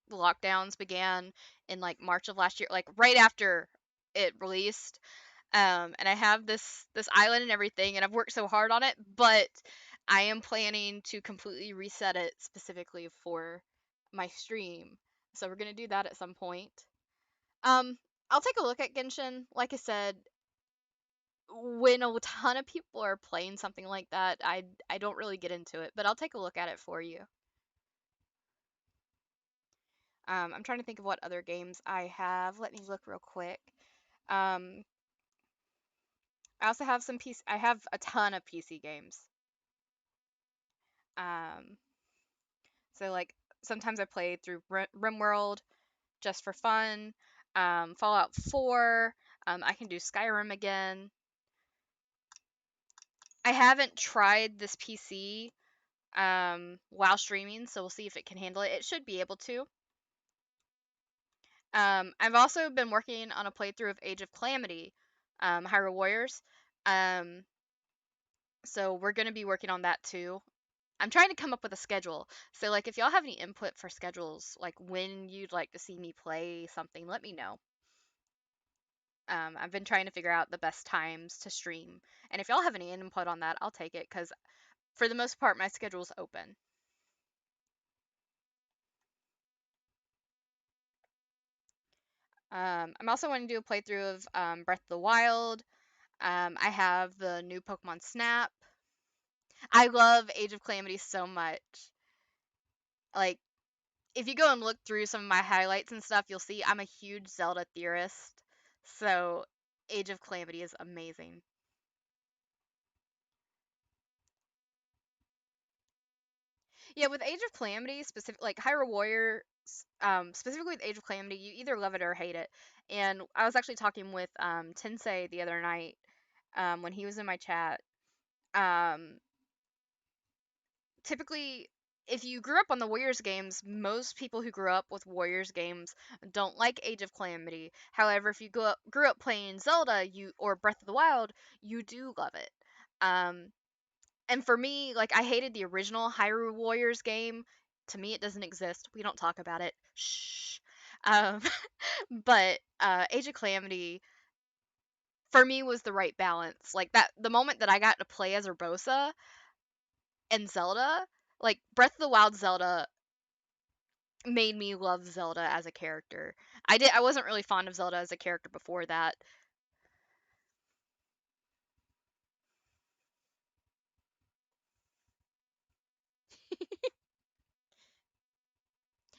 the lockdowns began in like March of last year, like right after it released. And I have this island and everything, and I've worked so hard on it, but I am planning to completely reset it specifically for my stream. So we're gonna do that at some point. Um, I'll take a look at Genshin. Like I said, when a ton of people are playing something like that, I don't really get into it, but I'll take a look at it for you. I'm trying to think of what other games I have. Let me look real quick. Um, I also have some PC. I have a ton of PC games. Um, so like sometimes I play through RimWorld just for fun. Fallout 4. I can do Skyrim again. I haven't tried this PC while streaming, so we'll see if it can handle it. It should be able to. I've also been working on a playthrough of Age of Calamity, Hyrule Warriors. Um, so we're gonna be working on that too. I'm trying to come up with a schedule. So like if y'all have any input for schedules, like when you'd like to see me play something, let me know. I've been trying to figure out the best times to stream. And if y'all have any input on that, I'll take it because for the most part my schedule's open. I'm also wanting to do a playthrough of Breath of the Wild. I have the new Pokemon Snap. I love Age of Calamity so much. Like, if you go and look through some of my highlights and stuff, you'll see I'm a huge Zelda theorist. So, Age of Calamity is amazing. Yeah, with Age of Calamity, specific like Hyrule Warrior, specifically with Age of Calamity, you either love it or hate it. And I was actually talking with Tensei the other night when he was in my chat. Um, Typically, if you grew up on the Warriors games, most people who grew up with Warriors games don't like Age of Calamity. However, if you grew up playing Zelda, or Breath of the Wild, you do love it. Um, and for me, like I hated the original Hyrule Warriors game. To me, it doesn't exist. We don't talk about it. Shh. Um, but Age of Calamity for me was the right balance. Like that, the moment that I got to play as Urbosa and Zelda, like Breath of the Wild Zelda made me love Zelda as a character. I wasn't really fond of Zelda as a character before that.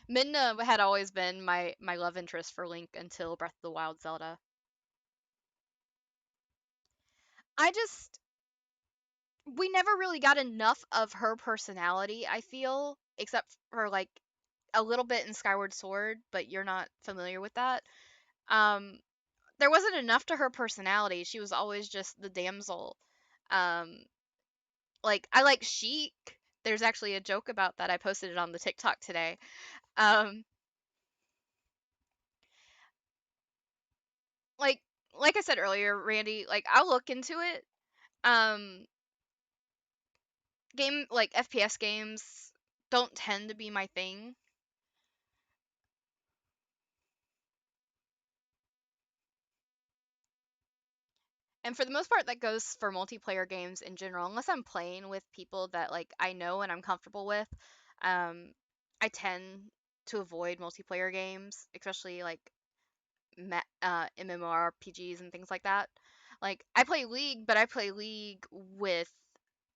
Midna had always been my love interest for Link until Breath of the Wild Zelda. I just we never really got enough of her personality, I feel, except for like a little bit in Skyward Sword, but you're not familiar with that. Um, there wasn't enough to her personality. She was always just the damsel. Um, like I like Chic. There's actually a joke about that. I posted it on the TikTok today. Um, like like I said earlier, Randy, like I'll look into it. Um, game like FPS games don't tend to be my thing. And for the most part, that goes for multiplayer games in general. Unless I'm playing with people that like I know and I'm comfortable with, um, I tend to avoid multiplayer games, especially like MMORPGs and things like that. Like I play League, but I play League with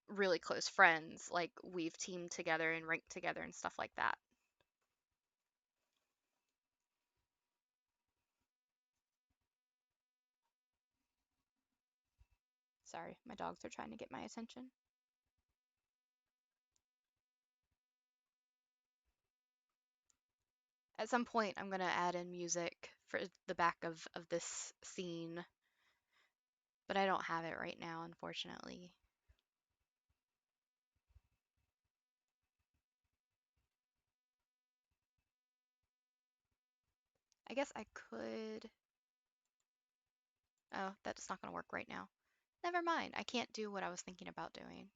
really close friends. Like we've teamed together and ranked together and stuff like that. Sorry, my dogs are trying to get my attention. At some point, I'm gonna add in music for the back of this scene, but I don't have it right now, unfortunately. I guess I could. Oh, that's not gonna work right now. Never mind. I can't do what I was thinking about doing.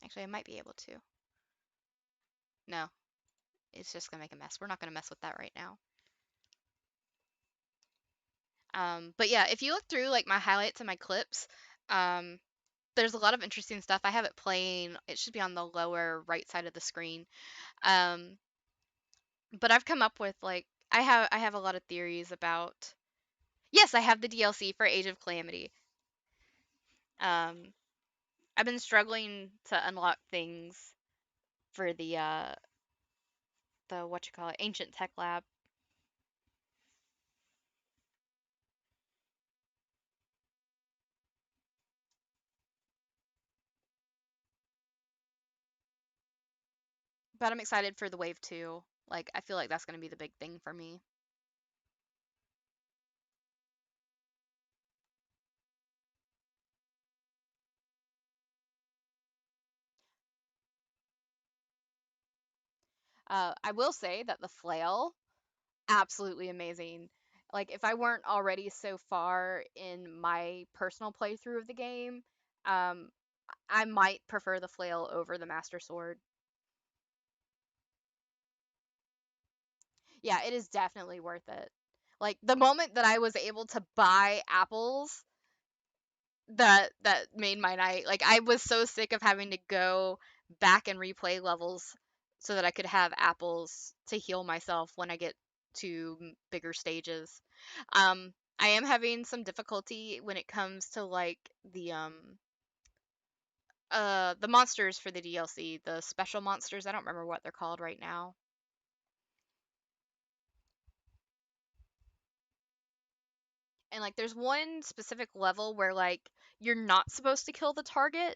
Actually, I might be able to. No, it's just gonna make a mess. We're not gonna mess with that right now. But yeah, if you look through like my highlights and my clips, um, there's a lot of interesting stuff. I have it playing. It should be on the lower right side of the screen. Um, but I've come up with like I have a lot of theories about. Yes, I have the DLC for Age of Calamity. Um, I've been struggling to unlock things for the what you call it, Ancient Tech Lab. But I'm excited for the Wave 2. Like I feel like that's going to be the big thing for me. I will say that the flail, absolutely amazing. Like if I weren't already so far in my personal playthrough of the game, um, I might prefer the flail over the Master Sword. Yeah, it is definitely worth it. Like the moment that I was able to buy apples, that made my night. Like I was so sick of having to go back and replay levels so that I could have apples to heal myself when I get to bigger stages. I am having some difficulty when it comes to like the monsters for the DLC, the special monsters. I don't remember what they're called right now. And like there's one specific level where like you're not supposed to kill the targeted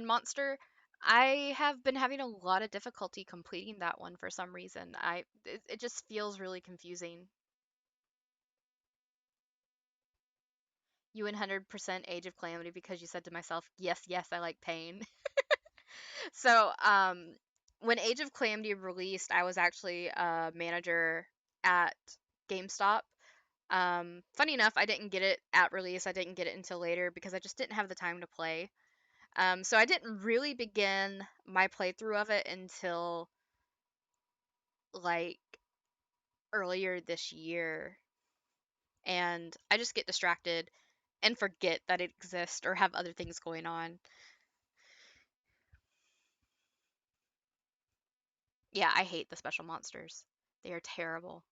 monster. I have been having a lot of difficulty completing that one for some reason. It just feels really confusing. You 100% Age of Calamity because you said to myself, "Yes, yes, I like pain." So, when Age of Calamity released, I was actually a manager at GameStop. Funny enough, I didn't get it at release. I didn't get it until later because I just didn't have the time to play. So I didn't really begin my playthrough of it until like earlier this year. And I just get distracted and forget that it exists or have other things going on. Yeah, I hate the special monsters. They are terrible.